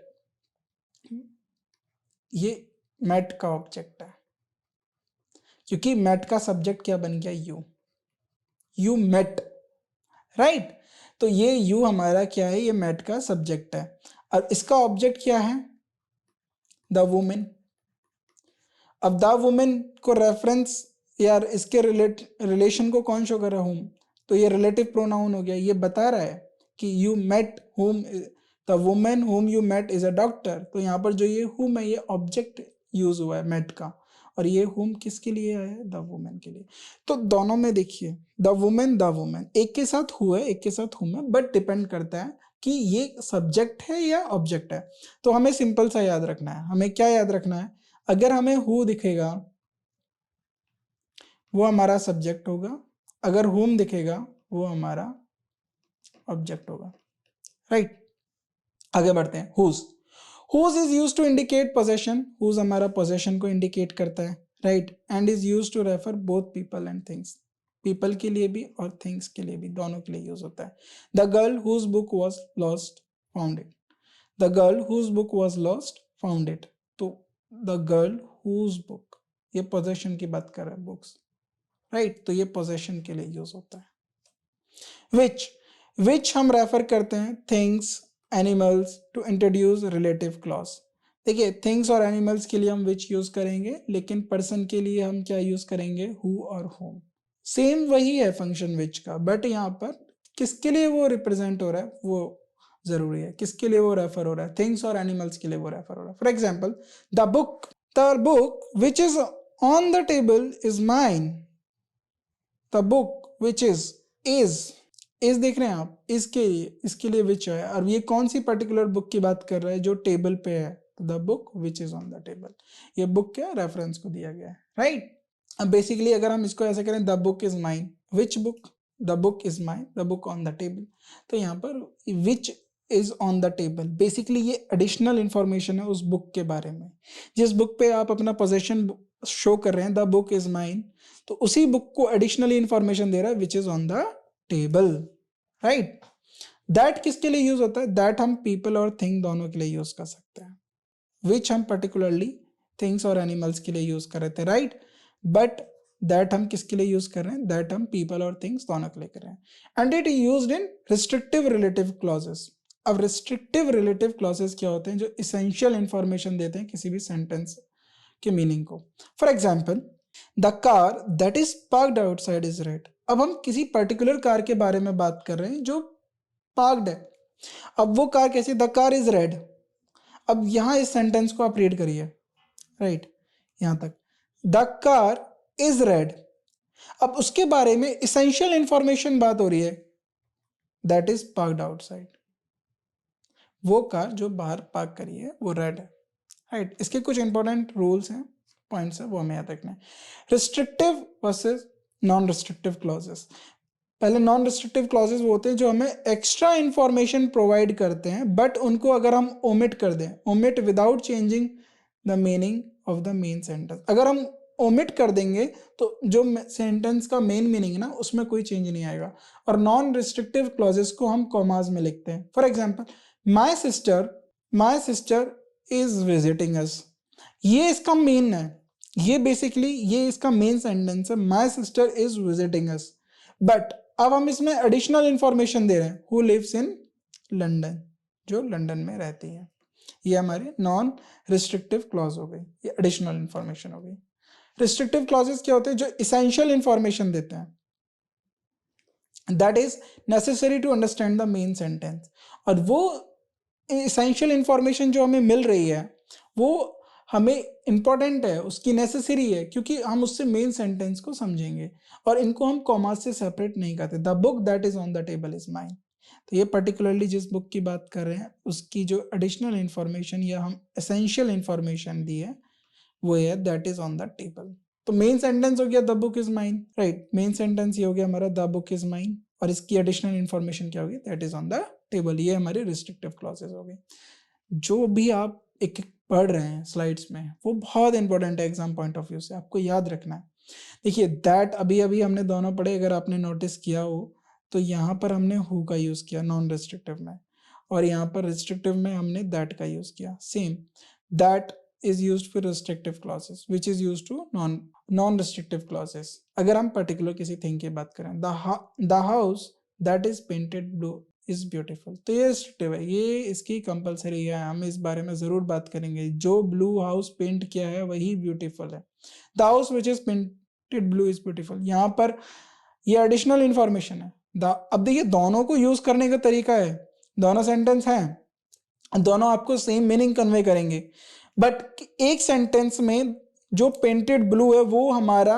ये मेट का ऑब्जेक्ट है, क्योंकि मेट का सब्जेक्ट क्या बन गया, यू मेट, राइट। तो ये यू हमारा क्या है, ये मेट का सब्जेक्ट है, और इसका ऑब्जेक्ट क्या है, द वुमेन। अब द वुमेन को रेफरेंस या इसके रिलेशन को कौन शो कर रहा है, तो ये रिलेटिव प्रोनाउन हो गया, ये बता रहा है कि you met whom, the women whom you met is a doctor, तो यहाँ पर जो ये हुम है ये ऑब्जेक्ट यूज हुआ है मेट का, और ये हुम किसके लिए आया है, द वुमेन के लिए। तो दोनों में देखिए द वुमेन एक के साथ हु है, एक के साथ हुम है, बट डिपेंड करता है कि ये सब्जेक्ट है या ऑब्जेक्ट है। तो हमें सिंपल सा याद रखना है, हमें क्या याद रखना है, अगर हमें हु दिखेगा वो हमारा सब्जेक्ट होगा, अगर हुम दिखेगा वो हमारा ऑब्जेक्ट होगा, राइट। आगे बढ़ते हैं। Whose is use to indicate possession, whose हमारा पोजेशन को इंडिकेट करता है, right, and is use to refer both people and things, people के लिए भी और थिंग्स के लिए भी, दोनों के लिए यूज होता है। The girl whose book was lost found it, the girl whose book was lost found it, तो द गर्ल हुज बुक, ये पोजेशन की बात कर रहा है, बुक्स, राइट, तो ये पोजेशन के लिए यूज होता है। विच हम रेफर करते हैं things animals to introduce relative clause. देखिए थिंग्स और एनिमल्स के लिए हम विच यूज करेंगे, लेकिन पर्सन के लिए हम क्या यूज करेंगे, हु और होम। सेम वही है फंक्शन विच का, बट यहाँ पर किसके लिए वो रिप्रेजेंट हो रहा है वो जरूरी है, किसके लिए वो रेफर हो रहा है, थिंग्स और एनिमल्स के लिए वो रेफर हो रहा है। For example the book which is on the table is mine, the book which is देख रहे हैं आप, इसके लिए विच है, और ये कौन सी पर्टिकुलर बुक की बात कर रहा है, जो टेबल पे है, the book which is on the table, ये बुक क्या रेफरेंस को दिया गया है, राइट। अब बेसिकली अगर हम इसको ऐसे करें, the book is mine, which book, the book is mine, the book on the table, तो यहाँ पर which is on the table, basically ये एडिशनल इंफॉर्मेशन है उस बुक के बारे में, जिस बुक पे आप अपना पोजेशन शो कर रहे हैं, द बुक इज माइन, तो उसी बुक को एडिशनली इंफॉर्मेशन दे रहा है which is on the table, right. That किसके लिए यूज होता है, दैट हम पीपल और थिंग दोनों के लिए यूज कर सकते हैं, विच हम पर्टिकुलरली थिंग्स और एनिमल्स के लिए यूज कर रहे थे, राइट, बट दैट हम किसके लिए यूज कर रहे हैं, दैट हम पीपल और थिंग्स दोनों के लिए कर रहे हैं। And it used in restrictive relative clauses. अब रिस्ट्रिक्टिव रिलेटिव क्लॉजेस क्या होते हैं, जो इसेंशियल इंफॉर्मेशन देते हैं किसी भी सेंटेंस के मीनिंग को। For example the car that is parked outside is red. अब हम किसी पर्टिकुलर कार के बारे में बात कर रहे हैं जो पार्क्ड है। अब वो कार कैसी, द कार इज रेड। अब यहां इस सेंटेंस को आप रीड करिए, राइट, यहां तक द कार इज रेड। अब उसके बारे में इसेंशियल इंफॉर्मेशन बात हो रही है, दैट इज पार्क्ड आउटसाइड, वो कार जो बाहर पार्क करी है वो रेड है, राइट। इसके कुछ इंपॉर्टेंट रूल्स हैं, पॉइंट्स है, वो हमें याद रखना है। Restrictive versus non restrictive clauses. पहले नॉन रिस्ट्रिक्टिव क्लॉजेस वो होते हैं जो हमें एक्स्ट्रा इंफॉर्मेशन प्रोवाइड करते हैं, बट उनको अगर हम ओमिट कर दें, omit without changing the meaning of the main sentence, अगर हम ओमिट कर देंगे तो जो सेंटेंस का मेन मीनिंग है ना उसमें कोई चेंज नहीं आएगा। और नॉन रिस्ट्रिक्टिव क्लॉजेस को हम कॉमास में लिखते हैं। For example my sister is visiting अस, ये इसका मेन है, ये बेसिकली ये इसका मेन सेंटेंस है, my sister is visiting us, but अब हम इसमें एडिशनल इंफॉर्मेशन दे रहे हैं, हु लिव्स इन लंदन, जो लंदन में रहती है। ये हमारी नॉन रिस्ट्रिक्टिव क्लॉज हो गई, ये एडिशनल इंफॉर्मेशन हो गई। रिस्ट्रिक्टिव क्लॉजेस क्या होते हैं, जो इसेंशियल इंफॉर्मेशन देते हैं, that is necessary to understand the main sentence. और वो इसेंशियल इंफॉर्मेशन जो हमें मिल रही है वो हमें इंपॉर्टेंट है, उसकी नेसेसरी है, क्योंकि हम उससे मेन सेंटेंस को समझेंगे, और इनको हम कॉमा से सेपरेट नहीं करते। The book that is on the table is mine, तो ये पर्टिकुलरली जिस बुक की बात कर रहे हैं उसकी जो एडिशनल इंफॉर्मेशन या हम एसेंशियल इंफॉर्मेशन दी है वो है that is on the table. तो मेन सेंटेंस हो गया the book is mine, right, main sentence ये हो गया हमारा द बुक इज माइन, और इसकी एडिशनल इंफॉर्मेशन क्या होगी, that is on the table. ये हमारे रिस्ट्रिक्टिव क्लॉजेस हो गए। जो भी आप एक एक पढ़ रहे हैं स्लाइड्स में वो बहुत इंपॉर्टेंट है एग्जाम पॉइंट ऑफ व्यू से, आपको याद रखना है। देखिए दैट अभी अभी हमने दोनों पढ़े, अगर आपने नोटिस किया हो तो यहाँ पर हमने हु का यूज किया नॉन रिस्ट्रिक्टिव में, और यहाँ पर रिस्ट्रिक्टिव में हमने दैट का यूज किया। Same that is used for restrictive clauses which is used to non restrictive clauses। अगर हम particular किसी thing की बात करें, the house that is painted blue is beautiful, तो ये restrictive है, ये इसकी कंपलसरी है, हम इस बारे में जरूर बात करेंगे। जो ब्लू हाउस पेंट किया है वही ब्यूटीफुल है, the house which is painted blue is beautiful। यहाँ पर ये एडिशनल इंफॉर्मेशन है। अब देखिए दोनों को यूज करने का तरीका है, दोनों सेंटेंस हैं, दोनों आपको सेम मीनिंग कन्वे करेंगे, बट एक सेंटेंस में जो पेंटेड ब्लू है वो हमारा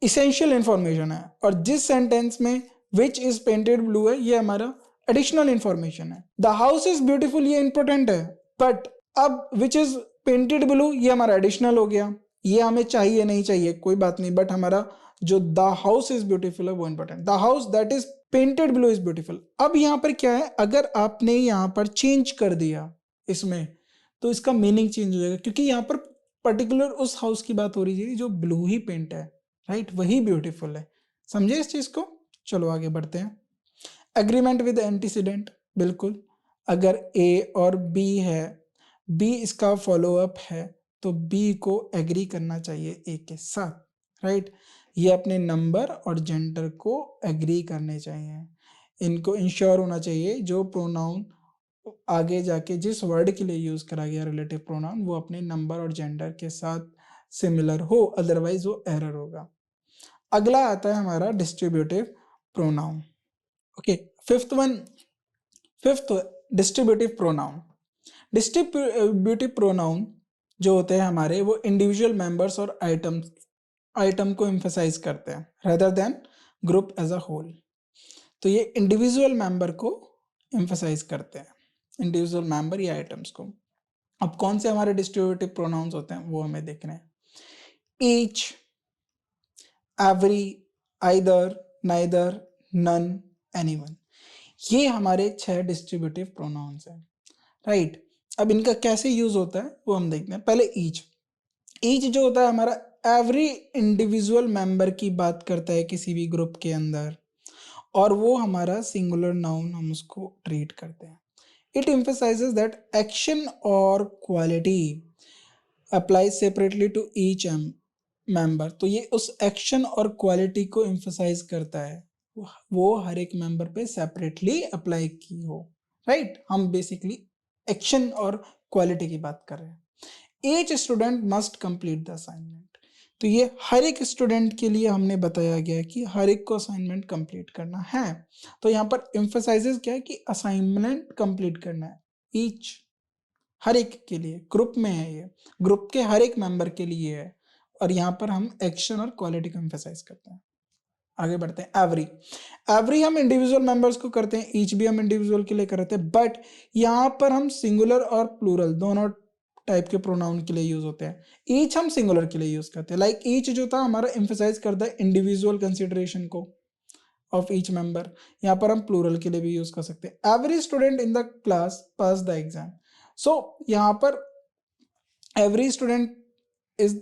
इसेंशियल इंफॉर्मेशन है, और जिस सेंटेंस में विच इज पेंटेड ब्लू है ये हमारा एडिशनल इंफॉर्मेशन है। द हाउस इज ब्यूटीफुल ये इंपॉर्टेंट है, बट अब विच इज पेंटेड ब्लू ये हमारा एडिशनल हो गया, ये हमें चाहिए नहीं चाहिए कोई बात नहीं, बट हमारा जो द हाउस इज ब्यूटीफुल है वो important. The house that is painted blue is beautiful. अब यहाँ पर क्या है, अगर आपने यहाँ पर चेंज कर दिया इसमें तो इसका मीनिंग चेंज हो जाएगा, क्योंकि यहाँ पर पर्टिकुलर उस हाउस की बात हो रही है जो ब्लू ही पेंट है, राइट, वही ब्यूटीफुल है। समझे इस चीज को? चलो आगे बढ़ते हैं। एग्रीमेंट विद एंटीसीडेंट, बिल्कुल, अगर ए और बी है, बी इसका फॉलोअप है, तो बी को एग्री करना चाहिए ए के साथ, राइट। ये अपने नंबर और जेंडर को एग्री करने चाहिए, इनको इंश्योर होना चाहिए जो प्रोनाउन आगे जाके जिस वर्ड के लिए यूज करा गया रिलेटिव प्रोनाउन वो अपने नंबर और जेंडर के साथ सिमिलर हो, अदरवाइज वो एरर होगा। अगला आता है हमारा distributive pronoun. Okay, fifth distributive pronoun. Distributive pronoun जो होते हैं हमारे, वो इंडिविजुअल मेंबर्स और आइटम को एम्फसाइज करते हैं rather than group as a whole. तो ये इंडिविजुअल मेंबर को एम्फसाइज करते हैं, इंडिविजुअल मेंबर या आइटम्स को। अब कौन से हमारे डिस्ट्रीब्यूटिव प्रोनाउंस होते हैं वो हमें देखने हैं। Each, every, either, neither, none, anyone, ये हमारे 6 डिस्ट्रीब्यूटिव प्रोनाउंस हैं, राइट। अब इनका कैसे यूज होता है वो हम देखते हैं। पहले ईच। ईच जो होता है हमारा एवरी इंडिविजुअल मेंबर की बात करता है किसी भी ग्रुप के अंदर, और वो हमारा सिंगुलर नाउन हम उसको ट्रीट करते हैं। It emphasizes that action or quality applies separately to each member। तो ये उस एक्शन और क्वालिटी को emphasize करता है, वो हर एक मेंबर पे सेपरेटली अप्लाई की हो, राइट। हम बेसिकली एक्शन और क्वालिटी की बात कर रहे हैं। Each student must complete the assignment। तो ये हर एक स्टूडेंट के लिए हमने बताया गया है कि हर एक को असाइनमेंट कंप्लीट करना है। तो यहाँ पर एम्फसाइजेस क्या है कि असाइनमेंट कंप्लीट करना है, ईच, हर एक के लिए, ग्रुप में है, ये ग्रुप के हर एक मेंबर के लिए है, और यहाँ पर हम एक्शन और क्वालिटी को एम्फसाइज करते हैं। आगे बढ़ते हैं। एवरी, एवरी हम इंडिविजुअल मेंबर्स को करते हैं, ईच भी हम इंडिविजुअल के लिए करते हैं, बट यहाँ पर हम सिंगुलर और प्लूरल दोनों टाइप के प्रोनाउन के लिए यूज होते हैं। ईच हम सिंगुलर के लिए यूज करते हैं, लाइक ईच जो था हमारा एम्फसाइज करता है इंडिविजुअल कंसिडरेशन को ऑफ ईच मेंबर। यहाँ पर हम प्लूरल के लिए भी यूज कर सकते हैं। Every student in the class pass the exam. So यहाँ पर every student is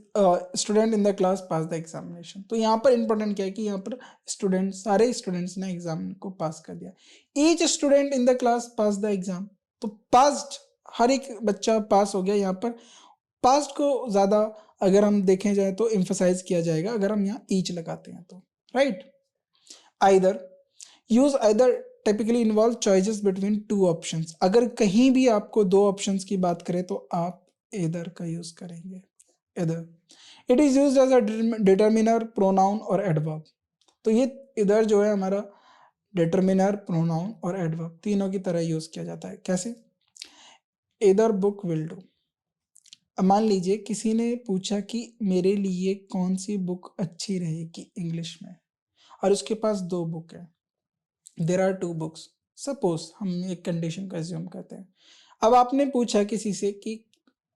student in the class pass the examination. तो यहाँ पर इंपॉर्टेंट क्या है कि यहाँ पर स्टूडेंट, सारे स्टूडेंट्स ने एग्जाम को पास कर दिया। Each student in the class pass the exam, तो पास्ड, हर एक बच्चा पास हो गया। यहाँ पर पास्ट को ज्यादा अगर हम देखें जाए तो एम्फसाइज किया जाएगा अगर हम यहाँ ईच लगाते हैं तो, right. Either, use either typically involve choices between two options. अगर कहीं भी आपको दो ऑप्शंस की बात करें तो आप इधर का यूज करेंगे, either. It is used as a determiner, pronoun और एडवर्ब। तो ये इधर जो है हमारा डिटर्मिनर, प्रोनाउन और एडवर्ब तीनों की तरह यूज किया जाता है। कैसे? इधर बुक विल डू। मान लीजिए किसी ने पूछा कि मेरे लिए कौन सी बुक अच्छी रहेगी इंग्लिश में, और उसके पास दो बुक है, there are two books. Suppose हम एक कंडीशन को एज्यूम करते हैं। अब आपने पूछा किसी से कि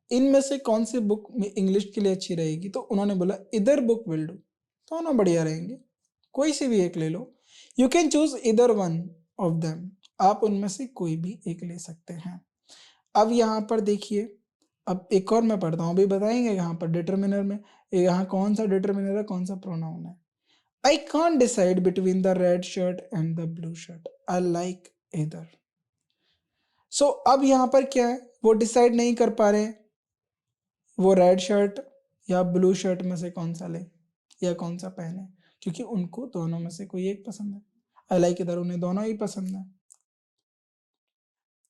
इनमें से कौन सी बुक इंग्लिश के लिए अच्छी रहेगी, तो उन्होंने बोला इधर बुक विल डू, दोनों बढ़िया रहेंगे, कोई सी भी एक ले लो। यू कैन चूज इधर वन ऑफ देम, आप उनमें से कोई भी एक ले सकते हैं। अब यहाँ पर देखिए, अब एक और मैं पढ़ता हूँ, अभी बताएंगे यहाँ पर डिटर्मिनर में यहाँ कौन सा डिटर्मिनर है, कौन सा प्रोनाउन है। I can't decide between the red shirt and the blue shirt, I like इधर। सो अब यहाँ पर क्या है, वो डिसाइड नहीं कर पा रहे वो रेड शर्ट या ब्लू शर्ट में से कौन सा ले या कौन सा पहने, क्योंकि उनको दोनों में से कोई एक पसंद है। आई लाइक इधर उन्हें दोनों ही पसंद है।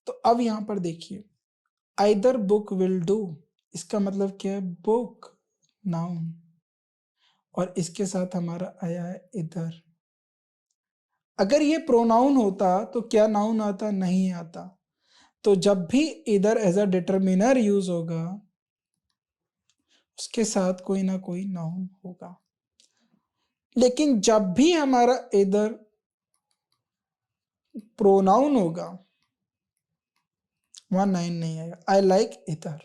तो अब यहाँ पर देखिए, आइदर बुक विल डू, इसका मतलब क्या है, बुक नाउन, और इसके साथ हमारा आया है इधर। अगर ये प्रोनाउन होता तो क्या नाउन आता? नहीं आता। तो जब भी इधर एज अ डिटर्मिनर यूज होगा उसके साथ कोई ना कोई नाउन होगा। लेकिन जब भी हमारा इधर प्रोनाउन होगा वहां नाउन नहीं आएगा। आई लाइक इधर,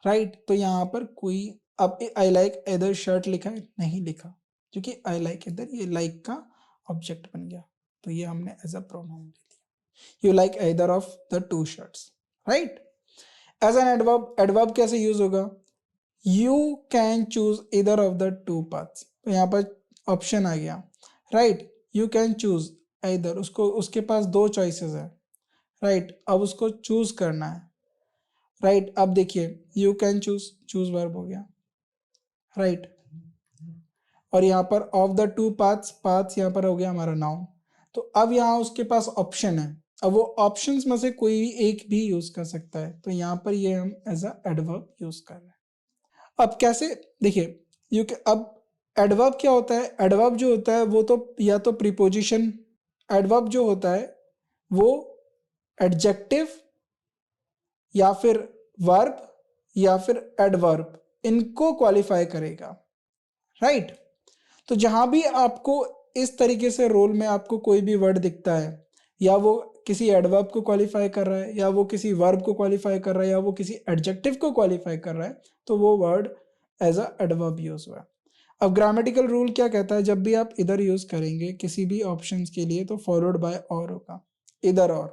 राइट। तो यहाँ पर कोई, अब आई लाइक इधर शर्ट लिखा है, नहीं लिखा, क्योंकि आई लाइक इधर ये लाइक का ऑब्जेक्ट बन गया। तो ये हमने एज अ प्रोनाउन ले लिया। You like either of the two shirts, right. As an adverb, adverb कैसे यूज होगा? You can choose either of the two paths, तो यहाँ पर ऑप्शन आ गया, राइट। यू कैन चूज इधर, उसको उसके पास दो चॉइसेस है, राइट। अब उसको चूज करना है, राइट। अब देखिए you can choose, choose verb हो गया, राइट। और यहाँ पर of the two paths, paths यहाँ पर हो गया हमारा नाउन। तो अब यहाँ उसके पास ऑप्शन है, अब वो ऑप्शंस में से कोई भी एक भी यूज कर सकता है, तो यहाँ पर ये हम एज अ एडवर्ब यूज कर रहे हैं। अब कैसे, देखिए यू के, अब एडवर्ब क्या होता है? एडवर्ब जो होता है वो तो या तो प्रीपोजिशन, एडवर्ब जो होता है वो एडजेक्टिव या फिर वर्ब या फिर एडवर्ब, इनको क्वालिफाई करेगा, राइट। तो जहां भी आपको इस तरीके से रोल में आपको कोई भी वर्ड दिखता है, या वो किसी एडवर्ब को क्वालिफाई कर रहा है, या वो किसी वर्ब को क्वालिफाई कर रहा है, या वो किसी एडजेक्टिव को क्वालिफाई कर रहा है, तो वो word as a adverb use हुआ। अब ग्रामेटिकल रूल क्या कहता है? जब भी आप इधर यूज करेंगे किसी भी ऑप्शंस के लिए, तो फॉलोड बाय और होगा, इधर और,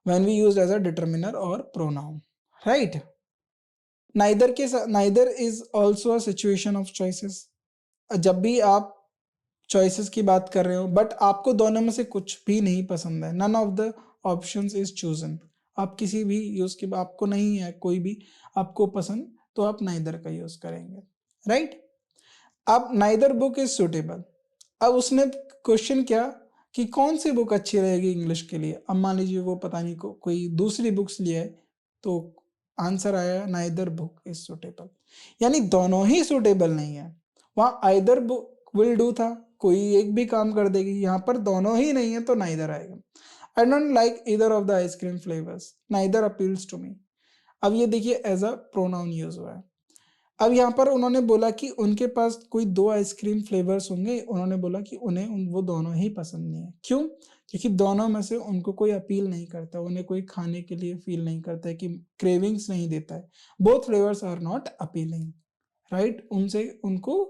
when we use as a determiner और प्रोनाउन, राइट। नाइदर के साथ, neither is also a situation of choices. जब भी आप चॉइसेस की बात कर रहे हो बट आपको दोनों में से कुछ भी नहीं पसंद है, none of the options is chosen, आप किसी भी यूज की, आपको नहीं है कोई भी आपको पसंद, तो आप नाइदर का यूज करेंगे, राइट। अब नाइदर बुक इज सुटेबल, अब उसने क्वेश्चन किया कि कौन सी बुक अच्छी रहेगी इंग्लिश के लिए। अब मान लीजिए वो पता नहीं कोई दूसरी बुक्स लिए है, तो आंसर आया नाइदर बुक इज सुटेबल, यानी दोनों ही सुटेबल नहीं है। वहां आइदर बुक विल डू था, कोई एक भी काम कर देगी, यहाँ पर दोनों ही नहीं है तो नाइदर आएगा। I don't like either of the ice cream flavours, neither appeals to me. अब ये देखिए एज अ प्रोनाउन यूज हुआ है। अब यहाँ पर उन्होंने बोला कि उनके पास कोई दो आइसक्रीम फ्लेवर्स होंगे, उन्होंने बोला कि उन्हें वो दोनों ही पसंद नहीं है। क्यों? क्योंकि दोनों में से उनको कोई अपील नहीं करता, उन्हें कोई खाने के लिए फील नहीं करता है, कि क्रेविंग्स नहीं देता है। Both flavours are not appealing, right. उनसे उनको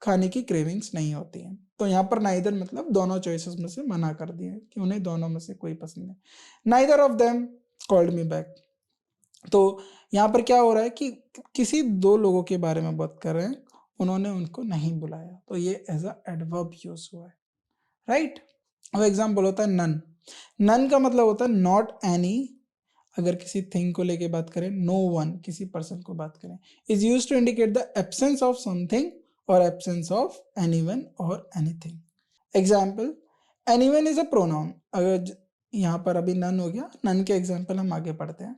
खाने की क्रेविंग्स नहीं होती हैं। तो यहाँ पर नाइदर मतलब दोनों चॉइसेस में से मना कर दिया कि उन्हें दोनों में से कोई पसंद है। Neither of them called me back, तो यहाँ पर क्या हो रहा है कि किसी दो लोगों के बारे में बात कर रहे हैं, उन्होंने उनको नहीं बुलाया, तो ये एज अ एडवर्ब यूज हुआ है, राइट। अब एग्जाम्पल होता है नन, नन का मतलब होता है नॉट एनी, अगर किसी थिंग को लेके बात करें, नो वन किसी पर्सन को बात करें, is use to indicate the absence of something और एब्सेंस ऑफ एनीवन और anything. Example, anyone is a pronoun, अगर यहाँ पर अभी नन हो गया, नन के एग्जाम्पल हम आगे पढ़ते हैं।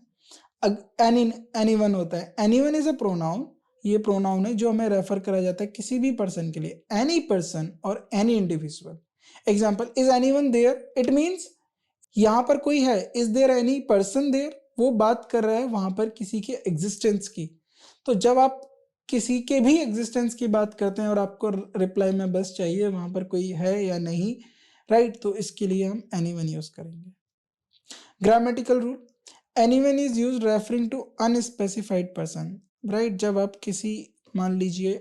एनीवन होता है, एनीवन इज अ प्रोनाउन, ये प्रोनाउन है जो हमें रेफर करा जाता है किसी भी पर्सन के लिए, एनी पर्सन और any individual. Example, is anyone there, it means यहाँ पर कोई है, is there any person there, वो बात कर रहा है वहां पर किसी के एग्जिस्टेंस की। तो जब आप किसी के भी एग्जिस्टेंस की बात करते हैं और आपको रिप्लाई में बस चाहिए वहां पर कोई है या नहीं, राइट, तो इसके लिए हम एनीवन यूज करेंगे। Grammatical rule, anyone is use referring to unspecified person, right. जब आप किसी, मान लीजिए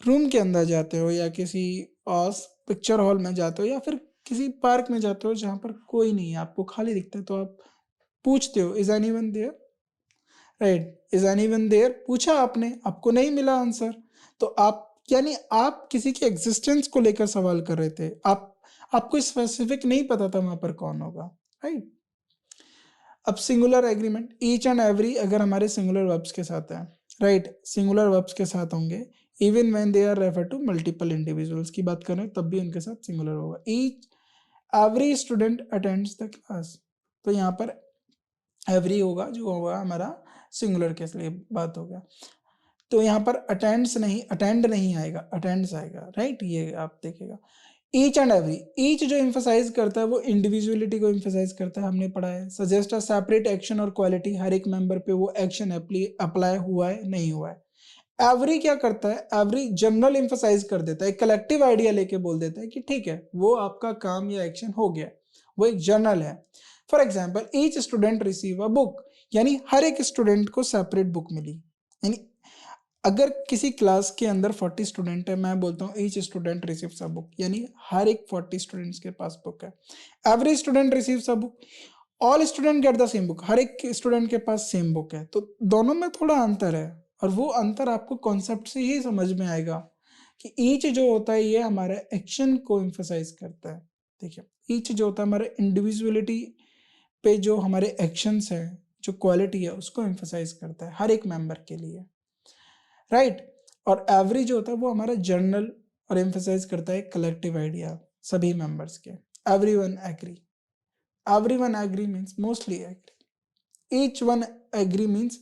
रूम के अंदर जाते हो, या किसी पिक्चर हॉल में जाते हो, या फिर किसी पार्क में जाते हो जहाँ पर कोई नहीं है, आपको खाली दिखता है, तो आप पूछते हो is anyone there, right. Is anyone there पूछा आपने, आपको नहीं मिला आंसर, तो आप, यानी आप किसी के एग्जिस्टेंस को लेकर सवाल कर रहे थे, आपको स्पेसिफिक नहीं पता था वहां पर कौन होगा, राइट। अब singular agreement, each and every अगर हमारे सिंगुलर वर्ब्स के साथ है, राइट, सिंगुलर वर्ब्स के साथ होंगे, even when they are refer to multiple individuals की बात करें तब भी उनके साथ सिंगुलर होगा। Each every student attends the class, तो यहाँ पर एवरी होगा जो होगा हमारा सिंगुलर के लिए बात होगा, तो यहाँ पर अटेंड्स नहीं, अटेंड नहीं आएगा, अटेंड्स आएगा, राइट। ये आप देखेगा ईच एंड एवरी, ईच जो इम्फेसाइज करता है वो इंडिविजुअलिटी को इम्फेसाइज करता है, हमने पढ़ा है। सजेस्ट अ सेपरेट एक्शन और क्वालिटी, हर एक मेंबर पे वो एक्शन अप्लाई हुआ है नहीं हुआ है। एवरी क्या करता है, एवरी जनरल इम्फेसाइज कर देता है, कलेक्टिव आइडिया लेके बोल देता है कि ठीक है वो आपका काम या एक्शन हो गया, वो एक जनरल है। For example, each student receive a book, यानी हर एक स्टूडेंट को सेपरेट बुक मिली, यानी अगर किसी क्लास के अंदर 40 स्टूडेंट है, मैं बोलता हूँ each student receives a book, यानी हर एक 40 स्टूडेंट्स के पास बुक है। Every student receives a book, all student get the same book, हर एक स्टूडेंट के पास सेम बुक है। तो दोनों में थोड़ा अंतर है, और वो अंतर आपको कॉन्सेप्ट से ही समझ में आएगा कि ईच जो होता है ये हमारे एक्शन को एम्फसाइज करता है। देखिए, ईच जो होता है हमारे इंडिविजुअलिटी पे, जो हमारे एक्शंस है, जो क्वालिटी है, उसको एम्फसाइज करता है हर एक मेंबर के लिए, राइट। और एवरेज होता है वो हमारा जर्नल और एम्फसाइज करता है कलेक्टिव आइडिया सभी मेंबर्स के। Everyone agree, everyone agree means mostly agree, each one agree means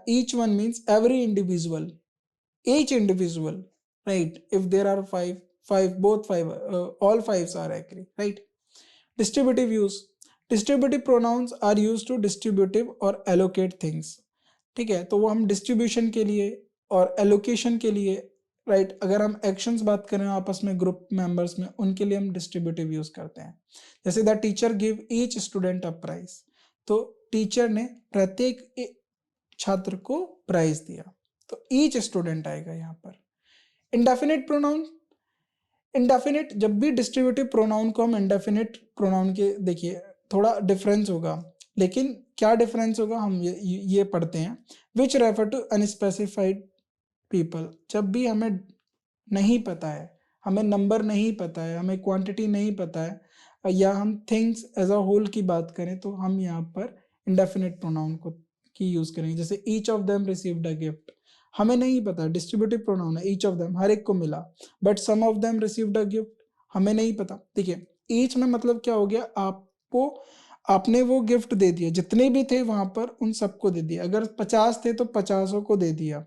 each one means every individual, each individual, right? If there are five both five all fives are agree, right? Distributive use, distributive pronouns are used to distributive or allocate things, ठीक है। तो वो हम distribution के लिए और allocation के लिए, राइट। अगर हम एक्शंस बात करें आपस में ग्रुप मेंबर्स में, उनके लिए हम डिस्ट्रीब्यूटिव यूज करते हैं। जैसे the teacher give each student a prize, तो टीचर ने प्रत्येक छात्र को प्राइज दिया, तो ईच स्टूडेंट आएगा यहाँ पर। इंडेफिनिट प्रोनाउन, इंडेफिनिट जब भी डिस्ट्रीब्यूटिव प्रोनाउन को हम इंडेफिनिट प्रोनाउन के, देखिए थोड़ा डिफरेंस होगा, लेकिन क्या डिफरेंस होगा हम ये पढ़ते हैं। Which refer to unspecified people, जब भी हमें नहीं पता है, हमें नंबर नहीं पता है, हमें क्वांटिटी नहीं पता है, या हम थिंग्स एज अ होल की बात करें, तो हम यहाँ पर इंडेफिनिट प्रोनाउन को की यूज करेंगे। जैसे each of them received a gift, हमें नहीं पता, डिस्ट्रीब्यूटिव प्रोनाउन है, ईच ऑफ देम हर एक को मिला, but some of them received a gift, हमें नहीं पता। देखिए, ईच में मतलब क्या हो गया, आपको आपने वो गिफ्ट दे दिया, जितने भी थे वहां पर उन सबको दे दिया। अगर 50 थे तो 50 को दे दिया,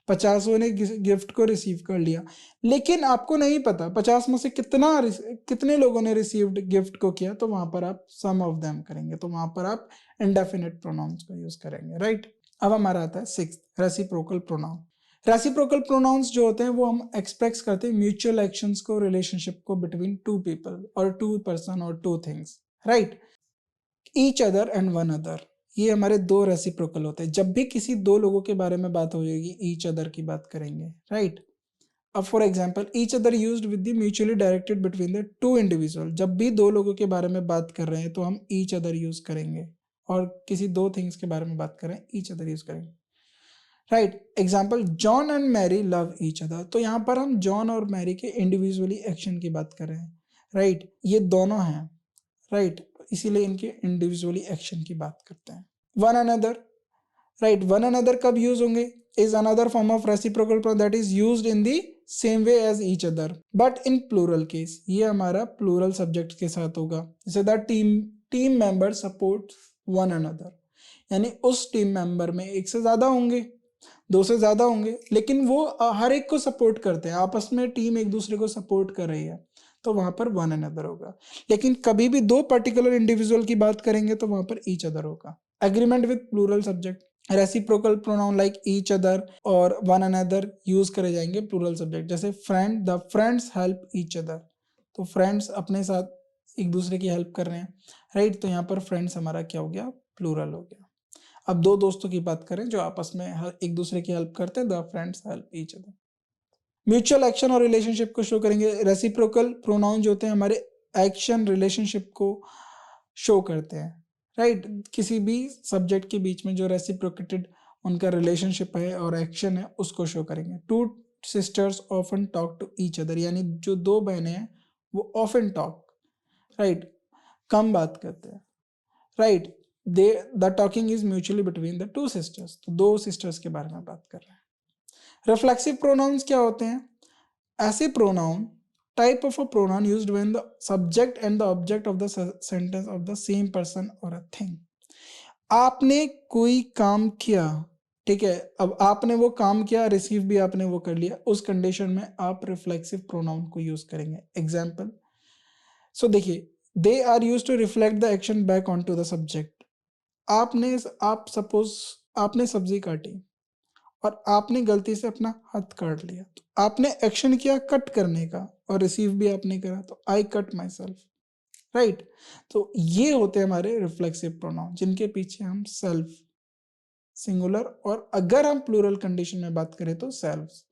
50 ने गिफ्ट को रिसीव कर लिया, लेकिन आपको नहीं पता 50 में से कितने लोगों ने रिसीव्ड गिफ्ट को किया, तो वहां पर आप सम ऑफ देम करेंगे, तो वहां पर आप इंडेफिनिट प्रोनाउंस का यूज करेंगे, राइट। अब हमारा आता है 6 रेसिप्रोकल प्रोनाउन। रेसिप्रोकल प्रोनाउंस जो होते हैं वो हम एक्सप्रेस करते हैं म्यूचुअल एक्शंस को, रिलेशनशिप को बिटवीन टू पीपल और टू पर्सन और two things, right. Each other and one other, ये हमारे दो रेसिप्रोकल होते हैं। जब भी किसी दो लोगों के बारे में बात हो जाएगी, ईच अदर की बात करेंगे, राइट। अब for example, each other used with the mutually directed between the two individual, जब भी दो लोगों के बारे में बात कर रहे हैं तो हम ईच अदर यूज करेंगे, और किसी दो थिंग्स के बारे में बात करें ईच अदर यूज करेंगे, right. Example, John and Mary love each other, तो यहाँ पर हम जॉन और मैरी के इंडिविजुअली एक्शन की बात कर रहे हैं, राइट। ये दोनों हैं, राइट, इसीलिए इनके इंडिविजुअली एक्शन की बात करते हैं। One another, right, one another कब यूज होंगे, is another form of reciprocal pronoun that is used in the same way as each other but in plural case, ये हमारा प्लूरल सब्जेक्ट के साथ होगा। जैसे the team member support one another, यानी उस टीम मेंबर में एक से ज्यादा होंगे, दो से ज्यादा होंगे, लेकिन वो हर एक को सपोर्ट करते हैं, आपस में टीम एक दूसरे को सपोर्ट कर रही है, तो वहां पर वन अनदर होगा। लेकिन कभी भी दो पर्टिकुलर इंडिविजुअल की बात करेंगे तो वहां पर ईच अदर होगा। Agreement with plural subject, reciprocal pronoun like each other और वन अनदर यूज करे जाएंगे प्लूरल सब्जेक्ट। जैसे friend, the friends help each other, तो फ्रेंड्स अपने साथ एक दूसरे की हेल्प कर रहे हैं, राइट। तो यहाँ पर फ्रेंड्स हमारा क्या हो गया, प्लूरल हो गया। अब दो दोस्तों की बात करें जो आपस में एक दूसरे की हेल्प करते हैं, the friends help each other. Mutual action और रिलेशनशिप को शो करेंगे। रेसिप्रोकल प्रोनाउन जो होते हैं हमारे एक्शन रिलेशनशिप को शो करते हैं, राइट। किसी भी सब्जेक्ट के बीच में जो रेसिप्रोकेटेड उनका रिलेशनशिप है और एक्शन है उसको शो करेंगे। Two sisters often talk to each other, यानी जो दो बहनें हैं वो ऑफन टॉक, राइट, कम बात करते हैं, right. They the talking is mutually between the two sisters, तो दो सिस्टर्स के बारे में बात कर रहे हैं। रिफ्लेक्सिव प्रोनाउंस क्या होते हैं, ऐसे pronoun, type of a pronoun used when the subject and the object of the sentence of the same person और अ थिंग। आपने कोई काम किया, ठीक है, अब आपने वो काम किया, रिसीव भी आपने वो कर लिया, उस कंडीशन में आप रिफ्लेक्सिव प्रोनाउन को यूज करेंगे। एग्जाम्पल, सो देखिए, they are use to reflect the action back on to the subject. आप सपोज आपने सब्जी काटी और आपने गलती से अपना हाथ काट लिया, तो आपने एक्शन किया कट करने का और रिसीव भी आपने करा, तो I cut my self, right. तो ये होते हैं हमारे रिफ्लेक्सिव प्रोनाउन जिनके पीछे हम सेल्फ सिंगुलर, और अगर हम प्लूरल कंडीशन में बात करें तो सेल्व्स।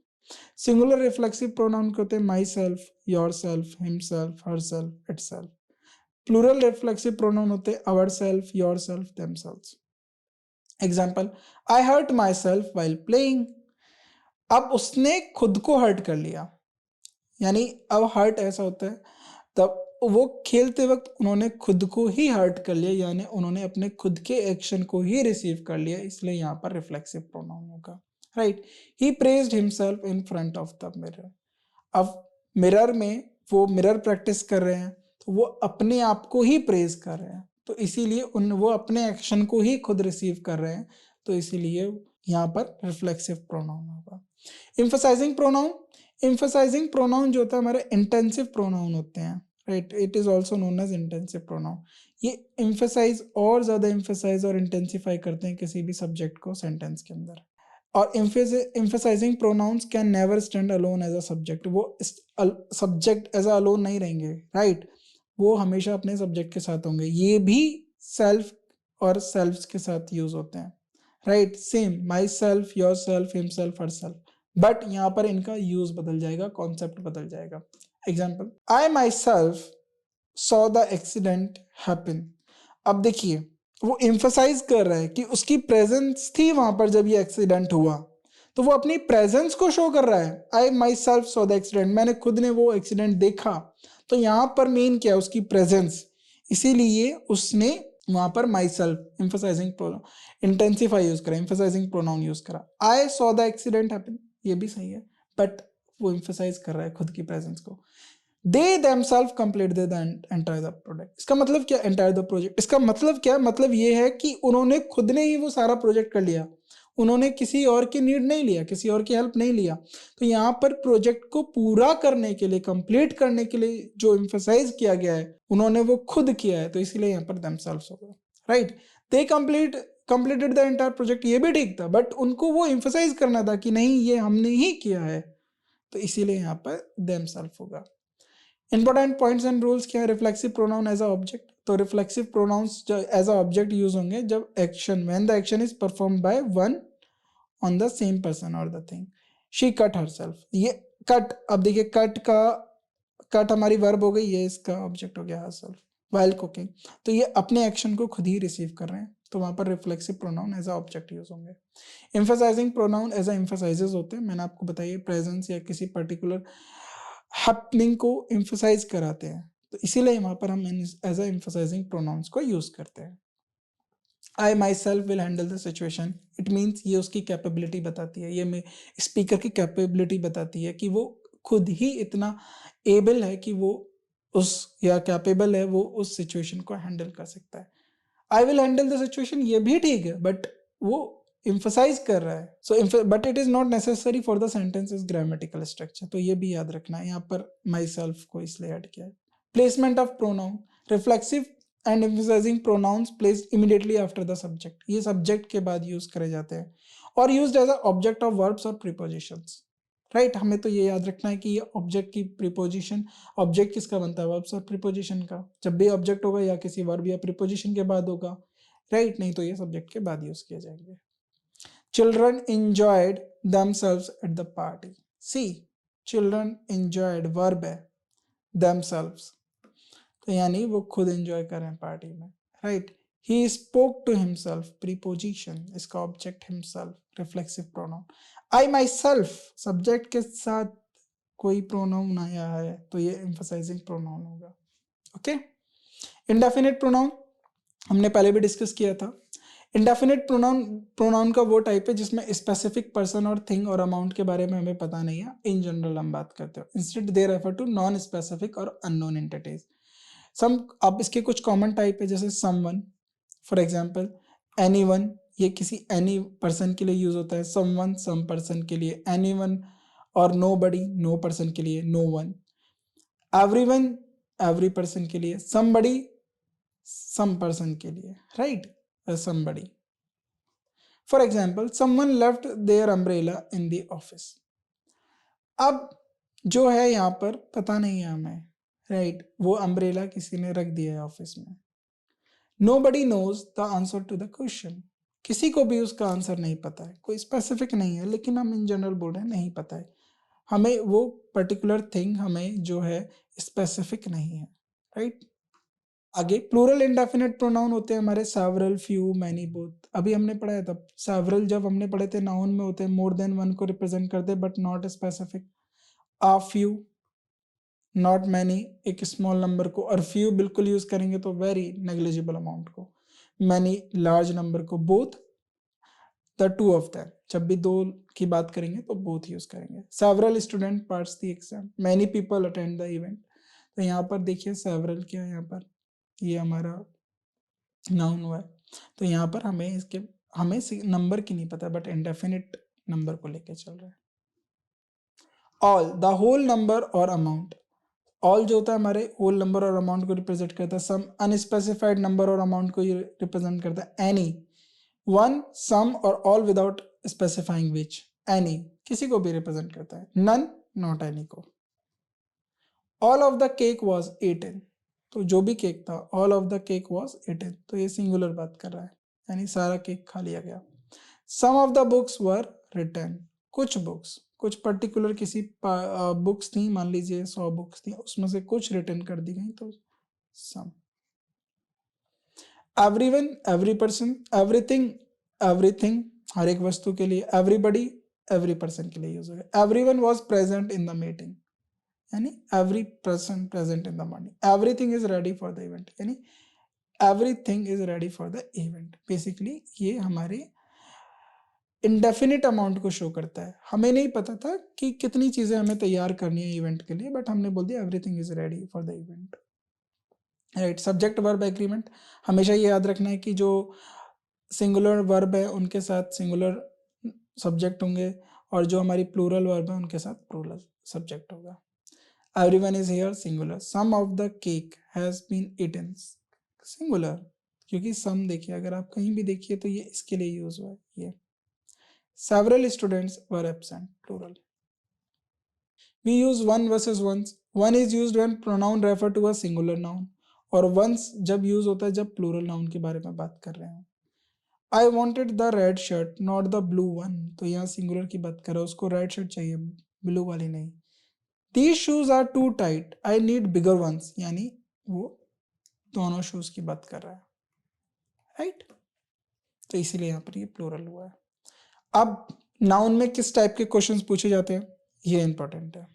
सिंगुलर रिफ्लेक्सिव प्रोनाउन के होते हैं myself, yourself, himself, herself, itself. Plural reflexive pronoun होते हैं ourself, yourself, themselves. Example, I hurt myself while playing. अब उसने खुद को हर्ट कर लिया, यानी अब हर्ट ऐसा होता है तब वो खेलते वक्त उन्होंने खुद को ही हर्ट कर लिया, यानी उन्होंने अपने खुद के एक्शन को ही रिसीव कर लिया, इसलिए यहाँ पर रिफ्लेक्सिव प्रोनाउन होगा, right. He praised himself in front of the mirror. अब मिरर में वो मिरर प्रैक्टिस कर रहे हैं, तो वो अपने आप को ही प्रेज कर रहे हैं, तो इसीलिए वो अपने एक्शन को ही खुद रिसीव कर रहे हैं, तो इसीलिए यहाँ पर रिफ्लेक्सिव प्रोनाउन होगा। एम्फसाइजिंग प्रोनाउन, एम्फसाइजिंग प्रोनाउन जो होता है हमारे इंटेंसिव प्रोनाउन होते हैं, right. It is also known as intensive pronoun. ये एम्फसाइज और ज्यादा एम्फसाइज और इंटेंसिफाई करते हैं किसी भी सब्जेक्ट को सेंटेंस के अंदर। और emphasizing pronouns can never stand alone as a subject। वो सब्जेक्ट एज अलोन नहीं रहेंगे, राइट। वो हमेशा अपने सब्जेक्ट के साथ होंगे। ये भी सेल्फ और सेल्फ्स के साथ यूज होते हैं, right. Same my self, yourself, himself, herself, but यहाँ पर इनका यूज बदल जाएगा, कॉन्सेप्ट बदल जाएगा। Example, I myself saw the accident happen. अब देखिए वो एम्फसाइज कर रहा है कि उसकी प्रेजेंस थी वहां पर जब ये एक्सीडेंट हुआ, तो वो अपनी प्रेजेंस को शो कर रहा है। I myself saw the accident, मैंने खुद ने वो एक्सीडेंट देखा, तो यहाँ पर मेन क्या है, उसकी प्रेजेंस, इसीलिए उसने वहां पर my self emphasising pronoun intensify use करा, एम्फसाइजिंग प्रोनाउन यूज करा। I saw the accident happen, ये भी सही है, बट वो एम्फसाइज कर रहा है खुद की प्रेजेंस को। They themselves complete the entire the project. इसका मतलब क्या, एंटायर द प्रोजेक्ट, इसका मतलब क्या, मतलब ये है कि उन्होंने खुद ने ही वो सारा प्रोजेक्ट कर लिया, उन्होंने किसी और की नीड नहीं लिया, किसी और की हेल्प नहीं लिया। तो यहाँ पर प्रोजेक्ट को पूरा करने के लिए, कंप्लीट करने के लिए जो एम्फसाइज किया गया है, उन्होंने वो खुद किया है, तो इसलिए यहाँ पर themselves होगा, right. They completed the entire project, ये भी ठीक था, बट उनको वो एम्फसाइज करना था कि नहीं ये हमने ही किया है, तो इसीलिए यहाँ पर themselves होगा। इंपॉर्टेंट पॉइंट्स एंड रूल्स क्या है reflexive pronoun as a object. तो reflexive pronouns as a object use होंगे जब action, when the action is performed by one on the same person और the thing. She cut herself, ये cut, अब देखिए cut हमारी वर्ब हो गई, ये इसका ऑब्जेक्ट हो गया हरसेल्फ। व्हाइल कुकिंग, तो ये अपने एक्शन को खुद ही रिसीव कर रहे हैं, तो वहां पर reflexive pronoun as a object use होंगे। Emphasizing pronoun as a emphasizes होते हैं, मैंने आपको बताइए प्रेजेंस या किसी पर्टिकुलर हैपनिंग को एम्फसाइज कराते हैं, तो इसीलिए वहां पर हम एज अ एम्फसाइजिंग प्रोनाउंस को यूज करते हैं। I myself will handle the situation, it means ये उसकी कैपेबिलिटी बताती है, ये स्पीकर की कैपेबिलिटी बताती है कि वो खुद ही इतना एबल है कि वो उस, या कैपेबल है वो उस सिचुएशन को हैंडल कर सकता है। I will handle the situation, ये भी ठीक है, बट वो emphasize कर रहा है, so but it is not necessary for the sentences grammatical structure, तो ये भी याद रखना है, यहाँ पर माई सेल्फ को इसलिए ऐड किया है। Placement of pronoun, reflexive and emphasizing pronouns placed immediately after the subject, ये सब्जेक्ट के बाद यूज करे जाते हैं, और used as a object of verbs और प्रीपोजिशंस, राइट। हमें तो ये याद रखना है कि ये ऑब्जेक्ट की प्रीपोजिशन, ऑब्जेक्ट किसका बनता है, वर्ब्स और प्रीपोजिशन का, जब भी ऑब्जेक्ट होगा या किसी वर्ब या प्रीपोजिशन के बाद होगा, राइट, नहीं तो ये सब्जेक्ट के बाद यूज किए जाएंगे। Children enjoyed themselves at the party. See, children enjoyed verb है themselves, तो यानी वो खुद एंजॉय कर रहे हैं पार्टी में, right. He spoke to himself, preposition, इसका object himself, reflexive pronoun. I myself, subject के साथ कोई प्रोनाउन आया है तो ये एम्फसाइजिंग प्रोनाउन होगा, ओके। इंडेफिनिट प्रोनाउन हमने पहले भी डिस्कस किया था। इंडेफिनिट प्रोनाउन का वो टाइप है जिसमें स्पेसिफिक पर्सन और थिंग और अमाउंट के बारे में हमें पता नहीं है, इन जनरल हम बात करते हैं। Instead they refer to non specific और अननोन एंटिटीज। अब इसके कुछ कॉमन टाइप है, जैसे समवन, फॉर एग्जांपल एनीवन, ये किसी एनी पर्सन के लिए यूज होता है, समवन सम पर्सन के लिए, एनीवन और नोबडी नो पर्सन के लिए, no one. Everyone every person के लिए, समबडी सम पर्सन के लिए, right, somebody. For example, someone left their umbrella in the office. अब जो है यहाँ पर पता नहीं है हमें, राइट, वो अम्ब्रेला किसी ने रख दिया है ऑफिस में। Nobody knows the answer to the question. किसी को भी उसका आंसर नहीं पता है, कोई स्पेसिफिक नहीं है, लेकिन हम इन जनरल बोल रहे हैं नहीं पता है, हमें वो पर्टिकुलर थिंग हमें जो है स्पेसिफिक नहीं है, राइट। आगे प्लूरल इंडेफिनिट प्रोनाउन होते हैं हमारे सेवरल, फ्यू, मैनी, बोथ। अभी हमने पढ़ा था सेवरल, जब हमने पढ़े थे नाउन में होते हैं मोर देन वन को रिप्रेजेंट करते हैं but not specific. Uh few, not many एक स्मॉल नंबर को, और फ्यू बिल्कुल यूज करेंगे तो वेरी नेग्लिजिबल अमाउंट को, मैनी लार्ज नंबर को, both the two of them, जब भी दो की बात करेंगे तो बोथ यूज करेंगे। Several student parts the exam, many people attend the event. तो यहाँ पर देखिए सेवरल क्या है, यहाँ पर ये हमारा नाउन हुआ है, तो यहाँ पर हमें नंबर की नहीं पता बट इंडेफिनिट नंबर को लेके चल रहा है। ऑल द होल नंबर और अमाउंट, ऑल जो होता है हमारे होल नंबर और अमाउंट को रिप्रेजेंट करता है, सम अनस्पेसिफाइड नंबर और अमाउंट को रिप्रेजेंट करता है, एनी वन, सम और all without specifying which, any किसी को भी रिप्रेजेंट करता है, नन नॉट एनी को। All of the cake was eaten, तो जो भी केक था all of the cake was eaten, तो ये सिंगुलर बात कर रहा है, यानी सारा केक खा लिया गया। Some of the books were written, कुछ बुक्स, कुछ पर्टिकुलर किसी बुक्स थी, मान लीजिए 100 बुक्स थी, उसमें से कुछ रिटर्न कर दी गई, तो some. Everyone, every person, everything, everything हर एक वस्तु के लिए, एवरीबडी एवरी पर्सन के लिए यूज होगा। Everyone was present in the meeting, यानी every person present in the morning. Everything is ready for the event, यानी everything is ready for the event. Basically ये हमारे इंडेफिनिट अमाउंट को show करता है, हमें नहीं पता था कि कितनी चीजें हमें तैयार करनी है इवेंट के लिए, बट हमने बोल दिया everything is ready for the event, right. Subject verb agreement, हमेशा ये याद रखना है कि जो सिंगुलर वर्ब है उनके साथ सिंगुलर सब्जेक्ट होंगे, और जो हमारी प्लूरल वर्ब है उनके साथ प्लूरल सब्जेक्ट होगा। Everyone is here singular, some of the cake has been eaten singular, क्योंकि सम देखिए अगर आप कहीं भी देखिए तो ये इसके लिए यूज हुआ है ये। Several students were absent, plural. We use one versus ones. One is used when pronoun refer to a singular noun, और once जब यूज होता है जब plural noun के बारे में बात कर रहे हो। I wanted the red shirt, not the blue one. तो यहाँ singular की बात कर रहा है, उसको red shirt चाहिए, blue वाली नहीं। These shoes are too tight. I need bigger ones. यानी वो दोनों shoes की बात कर रहा है, right? तो इसीलिए यहाँ पर ये plural हुआ है। अब नाउन में किस टाइप के क्वेश्चंस पूछे जाते हैं, ये इंपॉर्टेंट है।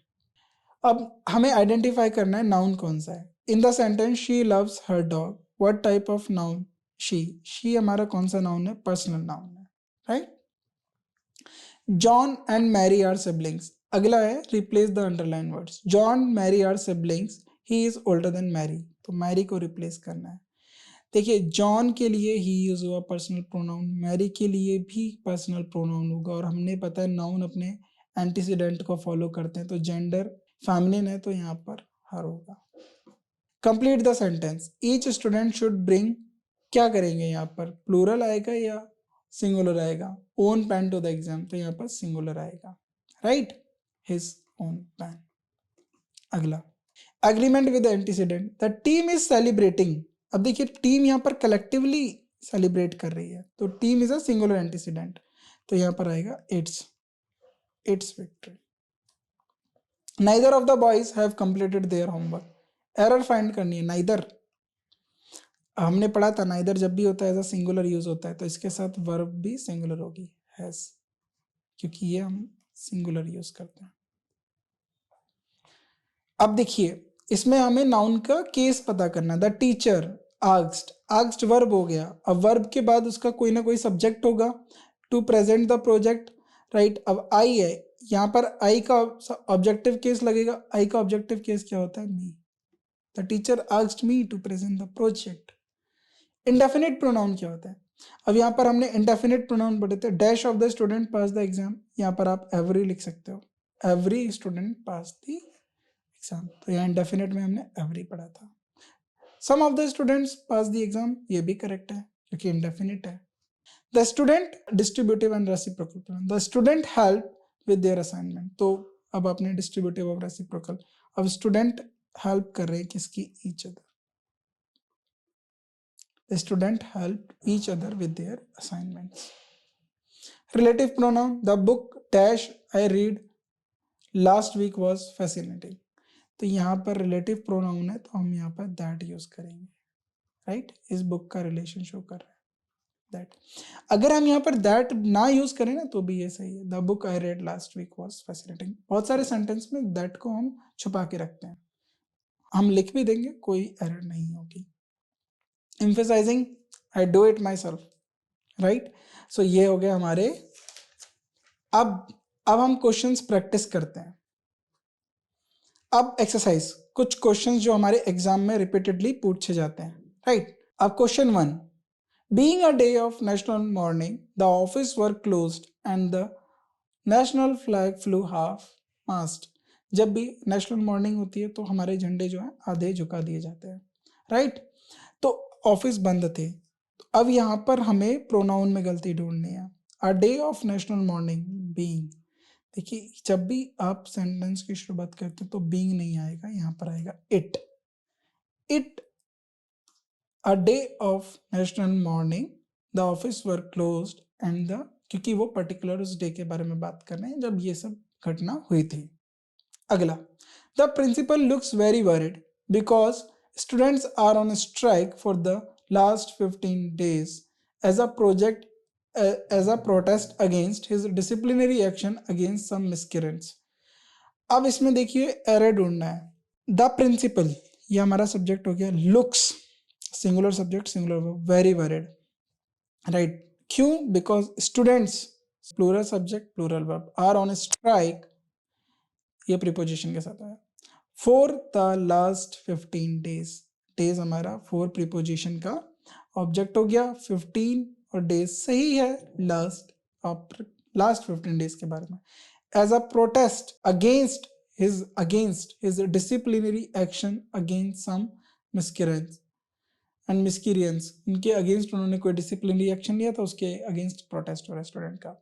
अब हमें आइडेंटिफाई करना है नाउन कौन सा है। In the sentence she loves her dog, what type of noun, she हमारा कौन सा नाउन है, पर्सनल नाउन है, right. John and Mary are siblings, अगला है replace the underline words. John Mary are siblings, he is older than Mary, तो Mary को replace करना है। देखिए जॉन के लिए ही यूज हुआ पर्सनल प्रोनाउन, मैरी के लिए भी पर्सनल प्रोनाउन होगा, और हमने पता है नाउन अपने एंटीसीडेंट को फॉलो करते हैं, तो जेंडर फेमिनिन है तो यहाँ पर हर होगा। Complete the sentence, each student should bring, क्या करेंगे यहाँ पर, प्लूरल आएगा या सिंगुलर आएगा, own pen to the exam, तो यहाँ पर सिंगुलर आएगा, राइट, हिज ओन पेन। अगला agreement with antecedent, the team is celebrating. अब देखिए टीम यहाँ पर कलेक्टिवली सेलिब्रेट कर रही है, तो team is a singular antecedent, तो यहाँ पर आएगा it's victory. Neither of the boys have completed their homework, error find करनी है। नाइदर हमने पढ़ा था, नाइदर जब भी होता है एज अ सिंगुलर यूज होता है, तो इसके साथ वर्ब भी सिंगुलर होगी, हैज, क्योंकि ये हम सिंगुलर यूज करते हैं। अब देखिए इसमें हमें नाउन का केस पता करना है। The teacher asked, asked verb हो गया, अब वर्ब के बाद उसका कोई ना कोई सब्जेक्ट होगा to present the project, right. अब आई है, यहाँ पर आई का ऑब्जेक्टिव केस लगेगा, आई का ऑब्जेक्टिव केस क्या होता है, me. The teacher asked me to present the project. Indefinite pronoun क्या होता है, अब यहाँ पर हमने इंडेफिनिट प्रोनाउन पढ़े थे, dash of the student pass the exam, यहाँ पर आप एवरी लिख सकते हो, every student pass the exam, तो यहाँ इंडेफिनिट में हमने एवरी पढ़ा था। Some of the students pass the exam, ये भी करेक्ट है क्योंकि इंडेफिनिट है। The student distributive and reciprocal pronoun, the student help with their assignment, तो अब आपने डिस्ट्रीब्यूटिव और रेसिप्रोकल, अब स्टूडेंट हेल्प कर रहे हैं किसकी, each other. The student helped each other with their assignments. Relative pronoun, the book dash I read last week was fascinating. तो यहाँ पर रिलेटिव प्रोनाउन है तो हम यहाँ पर दैट यूज करेंगे, राइट? इस बुक का रिलेशन शो कर रहा है दैट। अगर हम यहाँ पर दैट ना यूज करें ना तो भी ये सही है। The book I read last week was fascinating. बहुत सारे सेंटेंस में दैट को हम छुपा के रखते हैं, हम लिख भी देंगे, कोई एरर नहीं होगी। Emphasising I do it myself, right? So ये हो गया हमारे। अब हम क्वेश्चंस प्रैक्टिस करते हैं। अब एक्सरसाइज, कुछ क्वेश्चंस जो हमारे एग्जाम में रिपीटेडली पूछे जाते हैं, राइट? अब question 1, being a day of national mourning the office were closed and the national flag flew half mast. जब भी नेशनल मॉर्निंग होती है तो हमारे झंडे जो है आधे झुका दिए जाते हैं, राइट? तो ऑफिस बंद थे। तो अब यहाँ पर हमें प्रोनाउन में गलती ढूंढनी है। अ day of national morning, being. देखिए जब भी आप सेंटेंस की शुरुआत करते हैं तो बीइंग नहीं आएगा, यहाँ पर आएगा it. It a day of national mourning the office were closed and the, क्योंकि वो पर्टिकुलर उस डे के बारे में बात कर रहे हैं जब ये सब घटना हुई थी। अगला, the principal looks very worried because students are on strike for the last 15 days as a project as a protest against his disciplinary action against some miscreants। अब इसमें देखिए एरर ढूंढना है। द प्रिंसिपल, ये हमारा सब्जेक्ट हो गया। Looks, singular subject singular verb, very worried, right? क्यों? Because students, plural subject plural verb, are on strike, ये प्रीपोजिशन के साथ आया। For the last 15 days, days हमारा फॉर प्रीपोजिशन का ऑब्जेक्ट हो गया। 15 और डेज सही है, लास्ट 15 days के बारे में। As a protest against his disciplinary action against some miscreants and miscreants, इनके अगेंस्ट उन्होंने कोई डिसिप्लिनरी एक्शन लिया था, उसके अगेंस्ट प्रोटेस्ट हो रहा है स्टूडेंट का।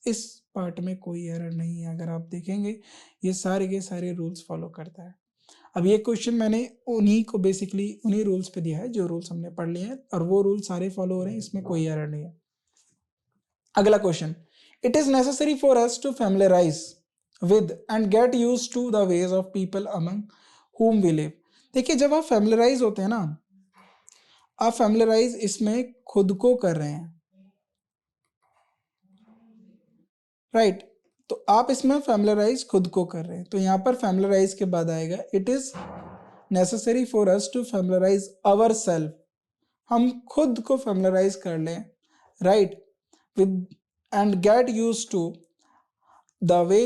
इस पार्ट में कोई एरर नहीं है। अगर आप देखेंगे ये सारे के सारे रूल्स फॉलो करता है। अब ये क्वेश्चन मैंने उन्हीं को बेसिकली उन्हीं रूल्स पे दिया है जो रूल्स हमने पढ़ लिए हैं, और वो रूल सारे फॉलो हो रहे हैं, इसमें कोई एरर नहीं है। अगला question, it is necessary for us to familiarise with and get used to the ways of people among whom we live। देखिए जब आप फैमिलियराइज होते हैं ना, आप फैमिलियराइज इसमें खुद को कर रहे हैं, राइट? तो आप इसमें फैमिलियराइज खुद को कर रहे हैं, तो यहाँ पर फैमिलियराइज के बाद आएगा it is necessary for us to familiarise our self. हम खुद को फैमिलियराइज कर लें, right? With and get use to the way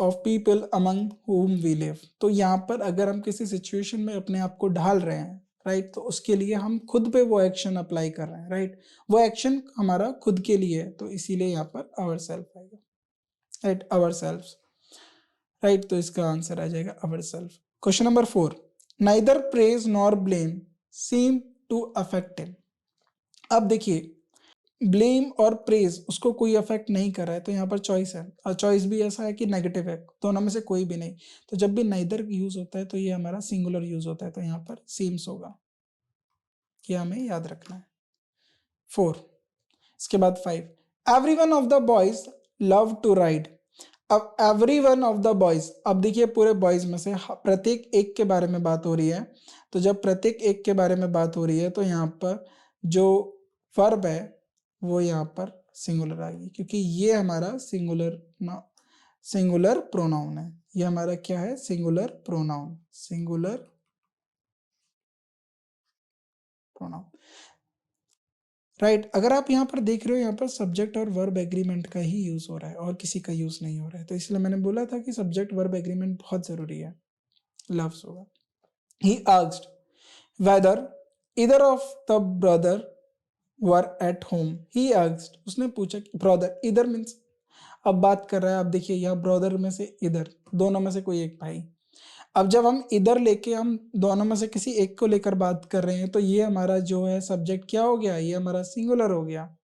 of people among whom we live. तो यहाँ पर अगर हम किसी सिचुएशन में अपने आप को ढाल रहे हैं, राइट, तो उसके लिए हम खुद पे वो एक्शन अप्लाई कर रहे हैं, राइट? वो एक्शन हमारा खुद के लिए है, तो इसीलिए यहाँ पर आवर सेल्फ आएगा, राइट? Ourself, right? तो इसका आंसर आ जाएगा ourself. Question number 4, neither praise nor blame seem to affect him. अब देखिए ब्लेम और प्रेज उसको कोई अफेक्ट नहीं कर रहा है, तो यहाँ पर चॉइस है, और चॉइस भी ऐसा है कि नेगेटिव है, दोनों में से कोई भी नहीं। तो जब भी नाइदर यूज होता है तो ये हमारा सिंगुलर यूज होता है, तो यहाँ पर सीम्स होगा, ये हमें याद रखना है। 4, इसके बाद 5, every one of the boys love to ride. अब every one of the boys, अब देखिए पूरे बॉयज में से प्रत्येक एक के बारे में बात हो रही है, तो जब प्रत्येक एक के बारे में बात हो रही है तो यहाँ पर जो वर्ब है वो यहाँ पर सिंगुलर आ गई, क्योंकि ये हमारा सिंगुलर प्रोनाउन है। ये हमारा क्या है? Singular pronoun, singular pronoun, right? अगर आप यहाँ पर देख रहे हो, यहाँ पर सब्जेक्ट और वर्ब एग्रीमेंट का ही यूज हो रहा है और किसी का यूज नहीं हो रहा है, तो इसलिए मैंने बोला था कि सब्जेक्ट वर्ब एग्रीमेंट बहुत जरूरी है। लव्स होगा। He asked whether either of the brother were at home. He asked, उसने पूछा कि ब्रदर, इधर मीन्स अब बात कर रहा है। अब देखिए यहाँ ब्रदर में से इधर, दोनों में से कोई एक भाई। अब जब हम इधर लेके हम दोनों में से किसी एक को लेकर बात कर रहे हैं, तो ये हमारा जो है सब्जेक्ट क्या हो गया? ये हमारा सिंगुलर हो गया।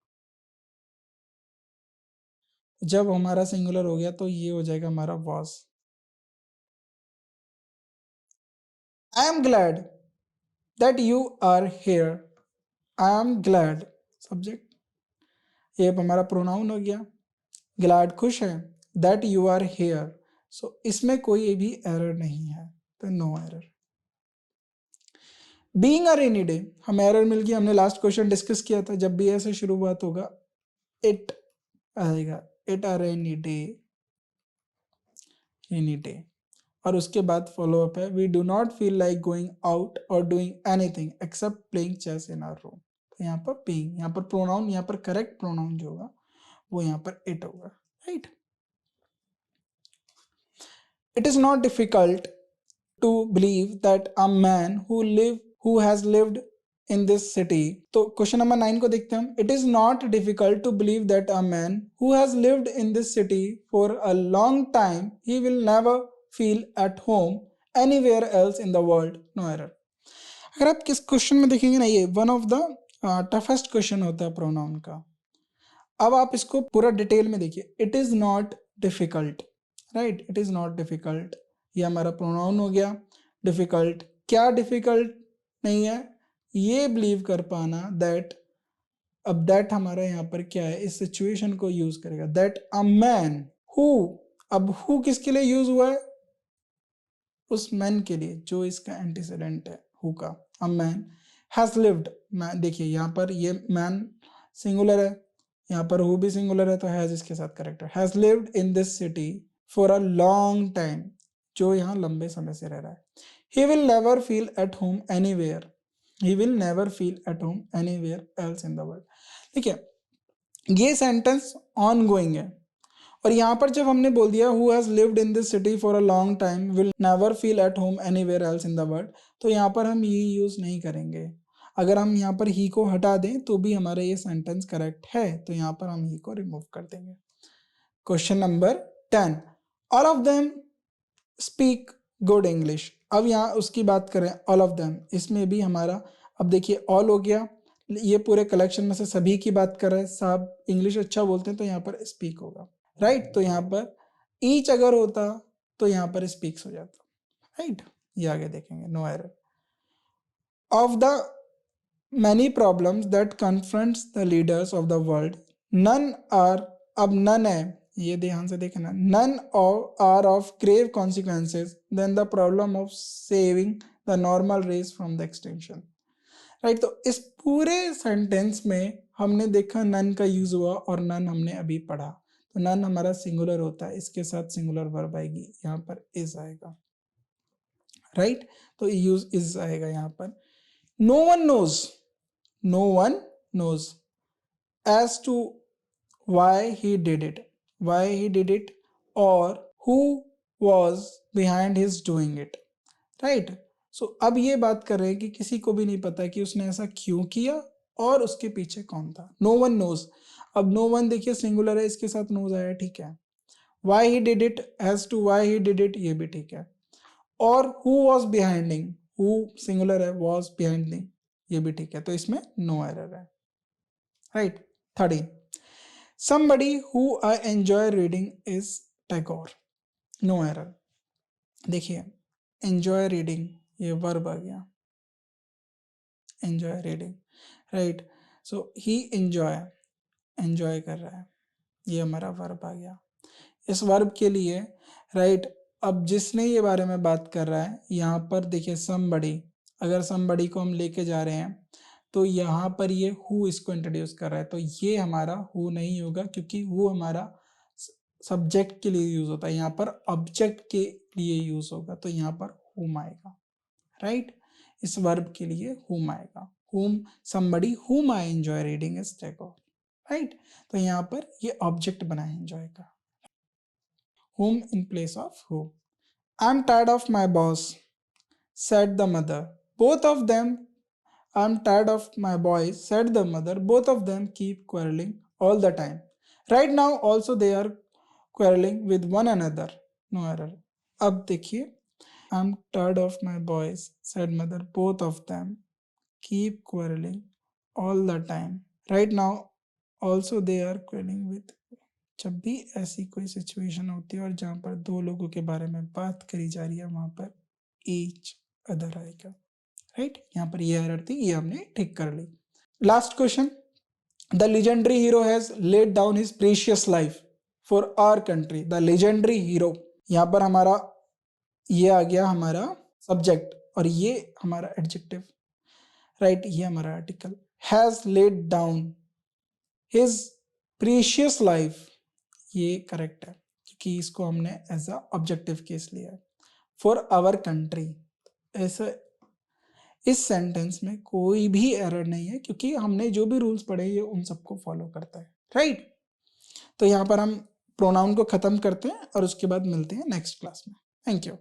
जब हमारा सिंगुलर हो गया तो ये हो जाएगा हमारा was. I am glad that you are here I am glad subject, ये हमारा प्रोनाउन हो गया। ग्लैड खुश है, that you are here, so इसमें कोई भी एरर नहीं है, तो no error. Being a rainy day, हमें एरर मिल गई, हमने लास्ट क्वेश्चन डिस्कस किया था, जब भी ऐसे शुरुआत होगा इट आएगा, it a rainy day, rainy day, और उसके बाद फॉलो अप है, we do not feel like going out और doing anything except playing chess in our room. तो यहाँ पर बीइंग, यहाँ पर प्रोनाउन, यहाँ पर करेक्ट प्रोनाउन जो होगा वो यहाँ पर इट होगा, right. It is not difficult to believe that a man who has lived in this city, तो क्वेश्चन नंबर 9 को देखते हैं हम। It is not difficult to believe that a man who has lived in this city for a long time, he will never feel at home anywhere else in the world, no error। अगर आप किस question में देखेंगे ना, ये one of the toughest question होता है pronoun का। अब आप इसको पूरा डिटेल में देखिए, it is not difficult, right, it is not difficult, ये हमारा प्रोनाउन हो गया। डिफिकल्ट, क्या डिफिकल्ट नहीं है, ये बिलीव कर पाना दैट, अब दैट हमारा यहाँ पर क्या है, इस सिचुएशन को यूज करेगा, दैट अ मैन हु, अब हु किसके लिए यूज हुआ है, उस मैन के लिए जो इसका एंटीसीडेंट है हु का। अ मैन हैज लिव्ड, देखिए यहाँ पर ये मैन सिंगुलर है, यहाँ पर हु भी सिंगुलर है, तो हैज इसके साथ करेक्ट है। Has lived in this city for a long time, जो यहाँ लंबे समय से रह रहा है। He will never feel at home anywhere, he will never feel at home anywhere else in the world. ठीक है, ये सेंटेंस ऑन गोइंग है, और यहाँ पर जब हमने बोल दिया who has lived in this city for a long time will never feel at home anywhere else in the world, तो यहाँ पर हम ये यूज नहीं करेंगे। अगर हम यहाँ पर ही को हटा दें तो भी हमारा ये सेंटेंस करेक्ट है, तो यहाँ पर हम ही को रिमूव कर देंगे। Question number 10, all of them speak good English. अब यहाँ उसकी बात करें, ऑल ऑफ देम, इसमें भी हमारा, अब देखिए ऑल हो गया, ये पूरे कलेक्शन में से सभी की बात कर रहे हैं, साहब इंग्लिश अच्छा बोलते हैं, तो यहाँ पर स्पीक होगा, राइट। तो यहाँ पर ईच अगर होता तो यहाँ पर स्पीक्स हो जाता, राइट। ये आगे देखेंगे, no error. Of the many problems that confronts the leaders of the world, none are, अब नन है, ये ध्यान से देखना, none are of grave consequences then the problem of saving the normal race from the extension, right. तो इस पूरे sentence में हमने देखा नन का यूज हुआ, और नन हमने अभी पढ़ा, तो नन हमारा सिंगुलर होता है, इसके साथ सिंगुलर वर्ब आएगी, यहाँ पर इज आएगा, राइट। तो यूज इज आएगा यहाँ पर। No one knows, no one knows as to why he did it, why he did it, or who was behind his doing it, right। सो अब ये बात कर रहे हैं कि किसी को भी नहीं पता कि उसने ऐसा क्यों किया और उसके पीछे कौन था। नो वन नोज, अब नो वन देखिए सिंगुलर है, इसके साथ नोज आया, ठीक है। why he did it, as to why he did it, ये भी ठीक है। और who was behinding, who singular है, was behinding, ये भी ठीक है, तो इसमें नो एरर है, right. 13, somebody who I enjoy reading is Tagore, no error। देखिए enjoy reading, ये वर्ब आ गया, enjoy reading, right। so he enjoy कर रहा है, ये हमारा वर्ब आ गया। इस वर्ब के लिए, राइट, अब जिसने ये बारे में बात कर रहा है, यहाँ पर देखिए somebody, अगर somebody को हम लेके जा रहे हैं तो यहाँ पर ये हु इसको इंट्रोड्यूस कर रहा है, तो ये हमारा हु नहीं होगा, क्योंकि हु हमारा सब्जेक्ट के लिए यूज होता है, यहाँ पर ऑब्जेक्ट के लिए यूज होगा, तो यहाँ पर हुम आएगा, राइट। इस वर्ब के लिए हुम आएगा, हुम, somebody whom I enjoy reading is Tagore, right. तो यहाँ पर ये ऑब्जेक्ट बना है एंजॉय का, whom in place of who। I'm tired of my boss, said the mother, both of them, I'm tired of my boys, said the mother, both of them keep quarreling all the time, right now also they are quarreling with one another, no error। अब देखिए, I'm tired of my boys, said mother, both of them keep quarreling all the time, right now also they are quarreling with। जब भी ऐसी कोई situation होती है और जहाँ पर दो लोगों के बारे में बात करी जा रही है, वहां पर each other आएगा, राइट। यहाँ पर ये एरर थी, ये हमने ठीक कर ली। Last question, the legendary hero has laid down his precious life for our country. The legendary hero, यहाँ पर हमारा ये आ गया हमारा सब्जेक्ट और ये हमारा एडजेक्टिव, राइट, ये हमारा article. Has laid down his precious life, ये करेक्ट है क्योंकि इसको हमने एज अ ऑब्जेक्टिव केस लिया है। फॉर आवर कंट्री, ऐसा इस सेंटेंस में कोई भी एरर नहीं है क्योंकि हमने जो भी रूल्स पढ़े ये उन सबको फॉलो करता है, राइट। तो यहाँ पर हम प्रोनाउन को खत्म करते हैं और उसके बाद मिलते हैं नेक्स्ट क्लास में। Thank you.